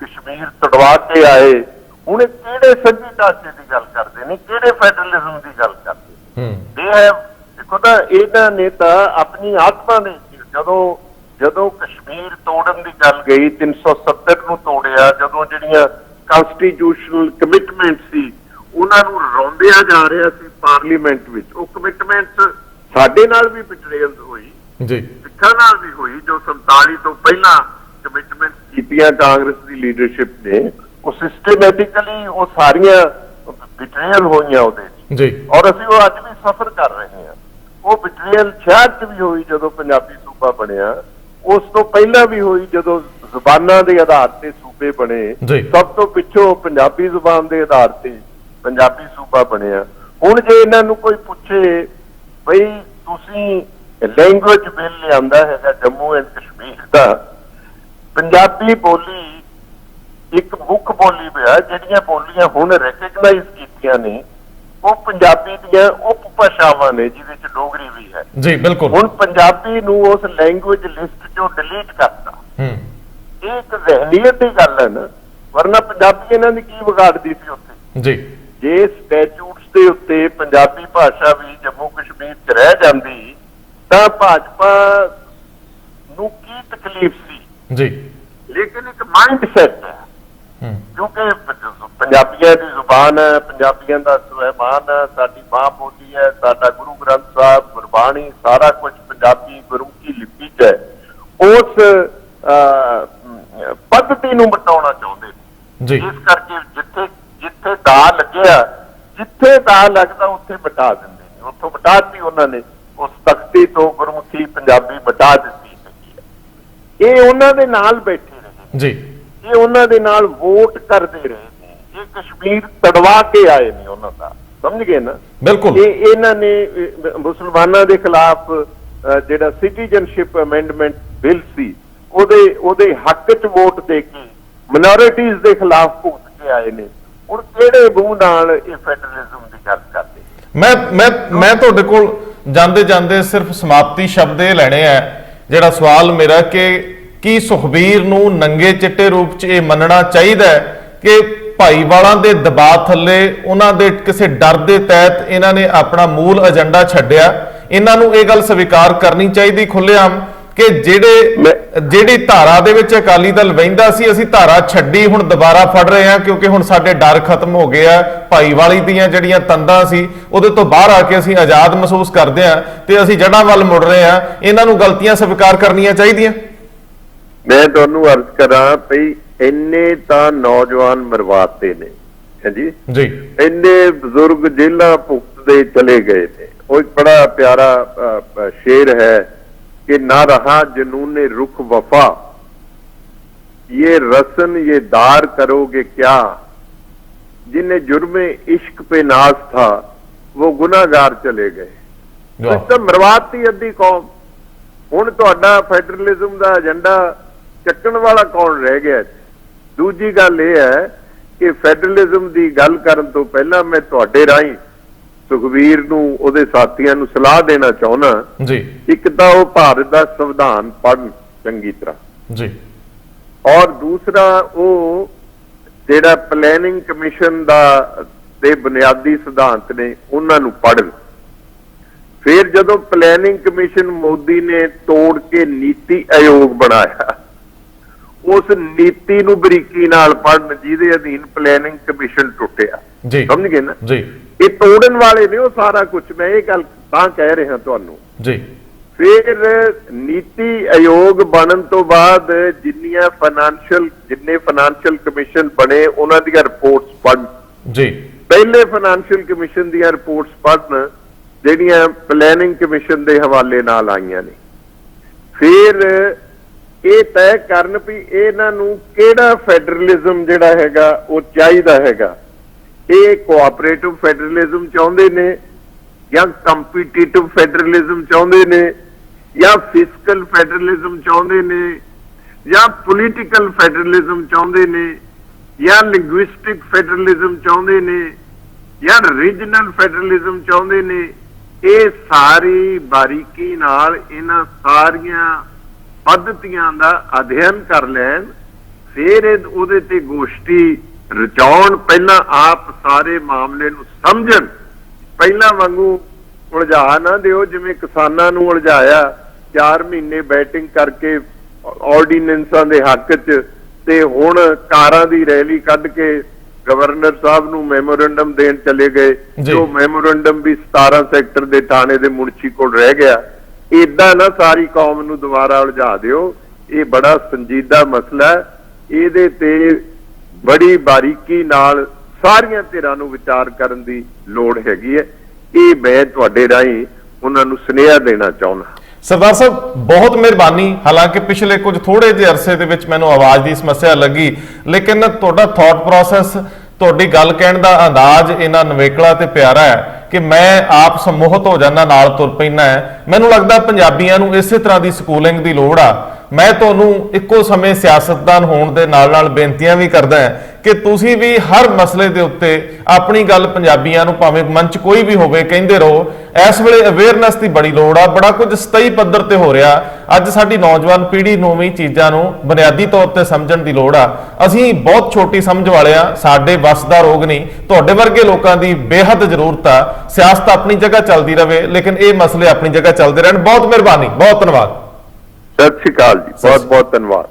Speaker 2: कश्मीर तड़वा के आए। ਹੁਣ ਕਿਹੜੇ ਸੰਘੀ ਢਾਂਚੇ ਦੀ ਗੱਲ ਕਰਦੇ ਨੇ, ਕਿਹੜੇ ਫੈਡਰਲਿਜ਼ਮ ਦੀ ਗੱਲ ਕਰਦੇ? ਦੇਖੋ ਤਾਂ ਇਹਨਾਂ ਨੇ ਤਾਂ ਆਪਣੀ ਆਤਮਾ ਨੇ ਜਦੋਂ ਕਸ਼ਮੀਰ ਤੋੜਨ ਦੀ ਗੱਲ ਗਈ, 370 ਨੂੰ ਤੋੜਿਆ, ਜਦੋਂ ਜਿਹੜੀਆਂ ਕਨਸਟੀਟਿਊਸ਼ਨਲ ਕਮਿਟਮੈਂਟ ਸੀ ਉਹਨਾਂ ਨੂੰ ਰੌਂਦਿਆ ਜਾ ਰਿਹਾ ਸੀ ਪਾਰਲੀਮੈਂਟ ਵਿੱਚ। ਉਹ ਕਮਿਟਮੈਂਟਸ ਸਾਡੇ ਨਾਲ ਵੀ ਬਿਟਰੇਲ ਹੋਈ ਜੀ, ਸਿੱਖਾਂ ਨਾਲ ਵੀ ਹੋਈ, ਜੋ 47 ਤੋਂ ਪਹਿਲਾਂ ਕਮਿਟਮੈਂਟ ਕੀਤੀਆਂ ਕਾਂਗਰਸ ਦੀ ਲੀਡਰਸ਼ਿਪ ਨੇ, ਉਹ ਸਿਸਟਮੈਟਿਕਲੀ ਉਹ ਸਾਰੀਆਂ ਬਿਟਰੇਲ ਹੋਈਆਂ ਉਹਦੇ ਜੀ। ਔਰ ਅਸੀਂ ਉਹ ਅੱਜ ਵੀ ਸਫਰ ਕਰ ਰਹੇ ਹਾਂ। ਉਹ ਬਿਟਰੇਲ 66 ਚ ਵੀ ਹੋਈ ਜਦੋਂ ਪੰਜਾਬੀ ਸੂਬਾ ਬਣਿਆ, ਉਸ ਤੋਂ ਪਹਿਲਾਂ ਵੀ ਹੋਈ ਜਦੋਂ ਜ਼ੁਬਾਨਾਂ ਦੇ ਆਧਾਰ ਤੇ ਸੂਬੇ ਬਣੇ। ਸਭ ਤੋਂ ਪਿੱਛੋਂ ਪੰਜਾਬੀ ਜ਼ੁਬਾਨ ਦੇ ਆਧਾਰ ਤੇ ਪੰਜਾਬੀ ਸੂਬਾ ਬਣਿਆ। ਹੁਣ ਜੇ ਇਹਨਾਂ ਨੂੰ ਕੋਈ ਪੁੱਛੇ ਬਈ ਤੁਸੀਂ ਲੈਂਗੁਏਜ ਬਿੱਲ ਲਿਆਂਦਾ ਹੈਗਾ ਜੰਮੂ ਐਂਡ ਕਸ਼ਮੀਰ ਦਾ, ਪੰਜਾਬੀ ਬੋਲੀ ਇੱਕ ਮੁੱਖ ਬੋਲੀ ਹੈ, ਜਿਹੜੀਆਂ ਬੋਲੀਆਂ ਹੁਣ ਰੈਕਗਨਾਈਜ਼ ਕੀਤੀਆਂ ਨੇ ਉਹ ਪੰਜਾਬੀ ਦੀਆਂ ਉਪ ਭਾਸ਼ਾਵਾਂ ਨੇ, ਜਿਹਦੇ ਚ ਡੋਗਰੀ ਵੀ ਹੈ ਜੀ। ਬਿਲਕੁਲ ਹੁਣ ਪੰਜਾਬੀ ਨੂੰ ਉਸ ਲੈਂਗੁਏਜ ਲਿਸਟ ਚੋਂ ਡਿਲੀਟ ਕਰਤਾ। ਇਹ ਇੱਕ ਜ਼ਹਿਨੀਅਤ ਦੀ ਗੱਲ ਹੈ ਨਾ, ਵਰਨਾ ਪੰਜਾਬੀ ਇਹਨਾਂ ਦੀ ਕੀ ਵਿਗਾੜਦੀ ਸੀ ਉੱਥੇ ਜੀ। ਜੇ ਸਟੈਚੂਟਸ ਦੇ ਉੱਤੇ ਪੰਜਾਬੀ ਭਾਸ਼ਾ ਵੀ ਜੰਮੂ ਕਸ਼ਮੀਰ ਚ ਰਹਿ ਜਾਂਦੀ ਤਾਂ ਭਾਜਪਾ ਨੂੰ ਕੀ ਤਕਲੀਫ ਸੀ ਜੀ। ਲੇਕਿਨ ਇੱਕ ਮਾਈਂਡ ਸੈਟ ਹੈ, ਕਿਉਂਕਿ ਪੰਜਾਬੀਆਂ ਦੀ ਜ਼ੁਬਾਨ ਹੈ, ਪੰਜਾਬੀਆਂ ਦਾ ਸਵੈਮਾਨ ਹੈ, ਸਾਡੀ ਮਾਂ ਬੋਲੀ ਹੈ, ਸਾਡਾ ਗੁਰੂ ਗ੍ਰੰਥ ਸਾਹਿਬ, ਗੁਰਬਾਣੀ, ਸਾਰਾ ਕੁਝ ਪੰਜਾਬੀ ਗੁਰਮੁਖੀ ਲਿਪੀ ਚ ਹੈ। ਉਸ ਪੱਧਤੀ ਨੂੰ ਮਿਟਾਉਣਾ ਚਾਹੁੰਦੇ ਨੇ। ਇਸ ਕਰਕੇ ਜਿੱਥੇ ਦਾ ਲੱਗਿਆ, ਜਿੱਥੇ ਦਾ ਲੱਗਦਾ ਉੱਥੇ ਮਿਟਾ ਦਿੰਦੇ ਨੇ। ਉੱਥੋਂ ਮਿਟਾਤੀ ਉਹਨਾਂ ਨੇ, ਉਸ ਤਖਤੀ ਤੋਂ ਗੁਰਮੁਖੀ ਪੰਜਾਬੀ ਮਿਟਾ ਦਿੱਤੀ ਹੈਗੀ ਹੈ। ਇਹ ਉਹਨਾਂ ਦੇ ਨਾਲ ਬੈਠੇ ਰਹੇ ਜੀ, ਇਹ ਉਹਨਾਂ ਦੇ ਨਾਲ ਵੋਟ ਕਰਦੇ ਰਹੇ ਨੇ, ਇਹ ਕਸ਼ਮੀਰ ਤੜਵਾ ਕੇ ਆਏ ਨੇ ਉਹਨਾਂ ਦਾ, ਸਮਝ ਗਏ ਨਾ। ਬਿਲਕੁਲ ਇਹ ਇਹਨਾਂ ਨੇ ਮੁਸਲਮਾਨਾਂ ਦੇ ਖਿਲਾਫ ਜਿਹੜਾ ਸਿਟੀਜ਼ਨਸ਼ਿਪ ਅਮੈਂਡਮੈਂਟ ਬਿੱਲ ਸੀ ਉਹਦੇ ਹੱਕ 'ਚ ਵੋਟ ਦੇ ਕੇ ਮਿਨੋਰਿਟੀਜ਼ ਦੇ ਖਿਲਾਫ ਭੁਗਤ ਕੇ ਆਏ ਨੇ। ਹੁਣ ਕਿਹੜੇ ਮੂੰਹ ਨਾਲ ਇਹ ਫੈਡਰਲਿਜ਼ਮ ਦੀ ਗੱਲ ਕਰਦੇ? ਮੈਂ ਤੁਹਾਡੇ ਕੋਲ
Speaker 1: ਜਾਂਦੇ ਜਾਂਦੇ ਸਿਰਫ ਸਮਾਪਤੀ ਸ਼ਬਦ ਇਹ ਲੈਣੇ ਆ, ਜਿਹੜਾ ਸਵਾਲ ਮੇਰਾ ਕਿ ਕੀ ਸੁਖਬੀਰ ਨੂੰ ਨੰਗੇ ਚਿੱਟੇ ਰੂਪ 'ਚ ਇਹ ਮੰਨਣਾ ਚਾਹੀਦਾ ਹੈ ਕਿ ਭਾਈਵਾਲਾਂ ਦੇ ਦਬਾਅ ਥੱਲੇ, ਉਹਨਾਂ ਦੇ ਕਿਸੇ ਡਰ ਦੇ ਤਹਿਤ ਇਹਨਾਂ ਨੇ ਆਪਣਾ ਮੂਲ ਏਜੰਡਾ ਛੱਡਿਆ? ਇਹਨਾਂ ਨੂੰ ਇਹ ਗੱਲ ਸਵੀਕਾਰ ਕਰਨੀ ਚਾਹੀਦੀ ਖੁੱਲ੍ਹੇਆਮ ਕਿ ਜਿਹੜੀ ਧਾਰਾ ਦੇ ਵਿੱਚ ਅਕਾਲੀ ਦਲ ਵਹਿੰਦਾ ਸੀ, ਅਸੀਂ ਧਾਰਾ ਛੱਡੀ, ਹੁਣ ਦੁਬਾਰਾ ਫੜ ਰਹੇ ਹਾਂ ਕਿਉਂਕਿ ਹੁਣ ਸਾਡੇ ਡਰ ਖਤਮ ਹੋ ਗਏ ਆ, ਭਾਈਵਾਲੀ ਦੀਆਂ ਜਿਹੜੀਆਂ ਤੰਦਾਂ ਸੀ ਉਹਦੇ ਤੋਂ ਬਾਹਰ ਆ ਕੇ ਅਸੀਂ ਆਜ਼ਾਦ ਮਹਿਸੂਸ ਕਰਦੇ ਹਾਂ ਤੇ ਅਸੀਂ ਜੜ੍ਹਾਂ ਵੱਲ ਮੁੜ ਰਹੇ ਹਾਂ। ਇਹਨਾਂ ਨੂੰ ਗਲਤੀਆਂ ਸਵੀਕਾਰ ਕਰਨੀਆਂ ਚਾਹੀਦੀਆਂ।
Speaker 2: ਮੈਂ ਤੁਹਾਨੂੰ ਅਰਜ਼ ਕਰਾਂ ਭਈ ਇੰਨੇ ਤਾਂ ਨੌਜਵਾਨ ਮਰਵਾਤੇ ਨੇ ਹਾਂਜੀ
Speaker 1: ਜੀ,
Speaker 2: ਇੰਨੇ ਬਜ਼ੁਰਗ ਜੇਲਾਂ ਭੁਗਤਦੇ ਚਲੇ ਗਏ ਨੇ। ਉਹ ਇੱਕ ਬੜਾ ਪਿਆਰਾ ਸ਼ੇਰ ਹੈ कि ना रहा जुनून रुख वफा, ये रसन ये दार करोगे क्या, जिन्हें जुर्मे इश्क पे नाज था वो गुनाहगार चले गए। तो इस तरह मरवाती अद्धी कौम। हुण तुहाडा फैडरलिज्म का एजेंडा ਚੱਕਣ ਵਾਲਾ कौन रह गया? दूजी गल यह है कि फैडरलिज्म की गल करन तो पहला मैं तुहाडे राहीं ਸੁਖਬੀਰ ਨੂੰ ਉਹਦੇ ਸਾਥੀਆਂ ਨੂੰ ਸਲਾਹ ਦੇਣਾ ਚਾਹੁੰਦਾ
Speaker 1: ਜੀ।
Speaker 2: ਇੱਕ ਤਾਂ ਉਹ ਭਾਰਤ ਦਾ ਸੰਵਿਧਾਨ ਪੜ੍ਹਨ ਚੰਗੀ ਤਰ੍ਹਾਂ
Speaker 1: ਜੀ,
Speaker 2: ਔਰ ਦੂਸਰਾ ਉਹ ਜਿਹੜਾ ਪਲੈਨਿੰਗ ਕਮਿਸ਼ਨ ਦਾ ਦੇ ਬੁਨਿਆਦੀ ਸਿਧਾਂਤ ਨੇ ਉਹਨਾਂ ਨੂੰ ਪੜ੍ਹਨ। ਫਿਰ ਜਦੋਂ ਪਲੈਨਿੰਗ ਕਮਿਸ਼ਨ ਮੋਦੀ ਨੇ ਤੋੜ ਕੇ ਨੀਤੀ ਆਯੋਗ ਬਣਾਇਆ, ਉਸ ਨੀਤੀ ਨੂੰ ਬਰੀਕੀ ਨਾਲ ਪੜ੍ਹਨ ਜਿਹਦੇ ਅਧੀਨ ਪਲੈਨਿੰਗ ਕਮਿਸ਼ਨ ਟੁੱਟਿਆ।
Speaker 1: ਜੀ,
Speaker 2: ਸਮਝ ਗਏ ਨਾ
Speaker 1: ਜੀ।
Speaker 2: ਇਹ ਤੋੜਨ ਵਾਲੇ ਨੇ ਉਹ ਸਾਰਾ ਕੁਝ। ਮੈਂ ਇਹ ਗੱਲ ਤਾਂ ਕਹਿ ਰਿਹਾ ਤੁਹਾਨੂੰ
Speaker 1: ਜੀ।
Speaker 2: ਫਿਰ ਨੀਤੀ ਆਯੋਗ ਬਣਨ ਤੋਂ ਬਾਅਦ ਜਿੰਨੇ ਫਾਈਨੈਂਸ਼ੀਅਲ ਕਮਿਸ਼ਨ ਬਣੇ ਉਹਨਾਂ ਦੀਆਂ ਰਿਪੋਰਟਸ ਪੜ੍ਹਨ ਜੀ। ਪਹਿਲੇ ਫਾਈਨੈਂਸ਼ੀਅਲ ਕਮਿਸ਼ਨ ਦੀਆਂ ਰਿਪੋਰਟਸ ਪੜ੍ਹਨ ਜਿਹੜੀਆਂ ਪਲੈਨਿੰਗ ਕਮਿਸ਼ਨ ਦੇ ਹਵਾਲੇ ਨਾਲ ਆਈਆਂ ਨੇ। ਫਿਰ ਇਹ ਤੈਅ ਕਰਨ ਵੀ ਇਹਨਾਂ ਨੂੰ ਕਿਹੜਾ ਫੈਡਰਲਿਜ਼ਮ ਜਿਹੜਾ ਹੈਗਾ ਉਹ ਚਾਹੀਦਾ ਹੈਗਾ। ਇਹ ਕੋਆਪਰੇਟਿਵ ਫੈਡਰਲਿਜ਼ਮ ਚਾਹੁੰਦੇ ਨੇ ਜਾਂ ਕੰਪੀਟੀਟਿਵ ਫੈਡਰਲਿਜ਼ਮ ਚਾਹੁੰਦੇ ਨੇ ਜਾਂ ਫਿਸਕਲ ਫੈਡਰਲਿਜ਼ਮ ਚਾਹੁੰਦੇ ਨੇ ਜਾਂ ਪੋਲੀਟੀਕਲ ਫੈਡਰਲਿਜ਼ਮ ਚਾਹੁੰਦੇ ਨੇ ਜਾਂ ਲਿੰਗੁਇਸਟਿਕ ਫੈਡਰਲਿਜ਼ਮ ਚਾਹੁੰਦੇ ਨੇ ਜਾਂ ਰੀਜਨਲ ਫੈਡਰਲਿਜ਼ਮ ਚਾਹੁੰਦੇ ਨੇ। ਇਹ ਸਾਰੀ ਬਾਰੀਕੀ ਨਾਲ ਇਹਨਾਂ ਸਾਰੀਆਂ ਪੱਧਤੀਆਂ ਦਾ ਅਧਿਐਨ ਕਰ ਲੈਣ, ਫਿਰ ਉਹਦੇ ਤੇ ਗੋਸ਼ਟੀ ਰਚਾਉਣ। ਪਹਿਲਾਂ ਆਪ ਸਾਰੇ ਮਾਮਲੇ ਨੂੰ ਸਮਝਣ। ਪਹਿਲਾਂ ਵਾਂਗੂ ਉਲਝਾ ਨਾ ਦਿਓ ਜਿਵੇਂ ਕਿਸਾਨਾਂ ਨੂੰ ਉਲਝਾਇਆ 4 ਮਹੀਨੇ ਬੈਟਿੰਗ ਕਰਕੇ ਆਰਡੀਨੈਂਸਾਂ ਦੇ ਹੱਕ 'ਚ, ਤੇ ਹੁਣ ਕਾਰਾਂ ਦੀ ਰੈਲੀ ਕੱਢ ਕੇ ਗਵਰਨਰ ਸਾਹਿਬ ਨੂੰ ਮੈਮੋਰੰਡਮ ਦੇਣ ਚਲੇ ਗਏ। ਜੋ ਮੈਮੋਰੰਡਮ ਵੀ 17 ਸੈਕਟਰ ਦੇ ਥਾਣੇ ਦੇ ਮੁਨਸ਼ੀ ਕੋਲ ਰਹਿ ਗਿਆ। ਏਦਾਂ ਨਾ ਸਾਰੀ ਕੌਮ ਨੂੰ ਦੁਬਾਰਾ ਉਲਝਾ ਦਿਓ। ਇਹ ਬੜਾ ਸੰਜੀਦਾ ਮਸਲਾ ਹੈ। ਇਹਦੇ ਤੇ ਬੜੀ ਬਾਰੀਕੀ ਨਾਲ ਸਾਰੀਆਂ ਧਿਰਾਂ ਨੂੰ ਵਿਚਾਰ ਕਰਨ ਦੀ ਲੋੜ ਹੈਗੀ ਹੈ। ਇਹ ਮੈਂ ਤੁਹਾਡੇ ਰਾਹੀਂ ਉਹਨਾਂ ਨੂੰ ਸੁਨੇਹਾ ਦੇਣਾ ਚਾਹੁੰਦਾ।
Speaker 1: ਸਰਦਾਰ ਸਾਹਿਬ ਬਹੁਤ ਮਿਹਰਬਾਨੀ। ਹਾਲਾਂਕਿ ਪਿਛਲੇ ਕੁਝ ਥੋੜੇ ਜਿਹੇ ਅਰਸੇ ਦੇ ਵਿੱਚ ਮੈਨੂੰ ਆਵਾਜ਼ ਦੀ ਸਮੱਸਿਆ ਲੱਗੀ, ਲੇਕਿਨ ਤੁਹਾਡਾ ਥਾਟ ਪ੍ਰੋਸੈਸ, ਤੁਹਾਡੀ ਗੱਲ ਕਹਿਣ ਦਾ ਅੰਦਾਜ਼ ਇੰਨਾ ਨਵੇਕਲਾ ਤੇ ਪਿਆਰਾ ਹੈ ਕਿ ਮੈਂ ਆਪ ਸਮੋਹਿਤ ਹੋ ਜਾਂਦਾ, ਨਾਲ ਤੁਰ ਪੈਣਾ ਹੈ। ਮੈਨੂੰ ਲੱਗਦਾ ਪੰਜਾਬੀਆਂ ਨੂੰ ਇਸੇ ਤਰ੍ਹਾਂ ਦੀ ਸਕੂਲਿੰਗ ਦੀ ਲੋੜ ਆ। ਮੈਂ ਤੁਹਾਨੂੰ ਇੱਕੋ ਸਮੇਂ ਸਿਆਸਤਦਾਨ ਹੋਣ ਦੇ ਨਾਲ ਨਾਲ ਬੇਨਤੀਆਂ ਵੀ ਕਰਦਾ ਹਾਂ ਕਿ ਤੁਸੀਂ ਵੀ ਹਰ ਮਸਲੇ ਦੇ ਉੱਤੇ ਆਪਣੀ ਗੱਲ ਪੰਜਾਬੀਆਂ ਨੂੰ, ਭਾਵੇਂ ਮੰਚ ਕੋਈ ਵੀ ਹੋਵੇ, ਕਹਿੰਦੇ ਰਹੋ। ਇਸ ਵੇਲੇ ਅਵੇਅਰਨੈਸ ਦੀ ਬੜੀ ਲੋੜ ਆ। ਬੜਾ ਕੁਝ ਸਤਹੀ ਪੱਧਰ ਤੇ ਹੋ ਰਿਹਾ। ਅੱਜ ਸਾਡੀ ਨੌਜਵਾਨ ਪੀੜ੍ਹੀ ਨੂੰ ਵੀ ਚੀਜ਼ਾਂ ਨੂੰ ਬੁਨਿਆਦੀ ਤੌਰ ਤੇ ਸਮਝਣ ਦੀ ਲੋੜ ਆ। ਅਸੀਂ ਬਹੁਤ ਛੋਟੀ ਸਮਝ ਵਾਲੇ ਆ, ਸਾਡੇ ਵੱਸ ਦਾ ਰੋਗ ਨਹੀਂ। ਤੁਹਾਡੇ ਵਰਗੇ ਲੋਕਾਂ ਦੀ ਬੇਹੱਦ ਜ਼ਰੂਰਤ ਆ। ਸਿਆਸਤ ਆਪਣੀ ਜਗ੍ਹਾ ਚੱਲਦੀ ਰਹੇ, ਲੇਕਿਨ ਇਹ ਮਸਲੇ ਆਪਣੀ ਜਗ੍ਹਾ ਚੱਲਦੇ ਰਹਿਣ। ਬਹੁਤ ਮਿਹਰਬਾਨੀ, ਬਹੁਤ ਧੰਨਵਾਦ।
Speaker 2: ਸਤਿ ਸ਼੍ਰੀ ਅਕਾਲ ਜੀ, ਬਹੁਤ ਬਹੁਤ ਧੰਨਵਾਦ।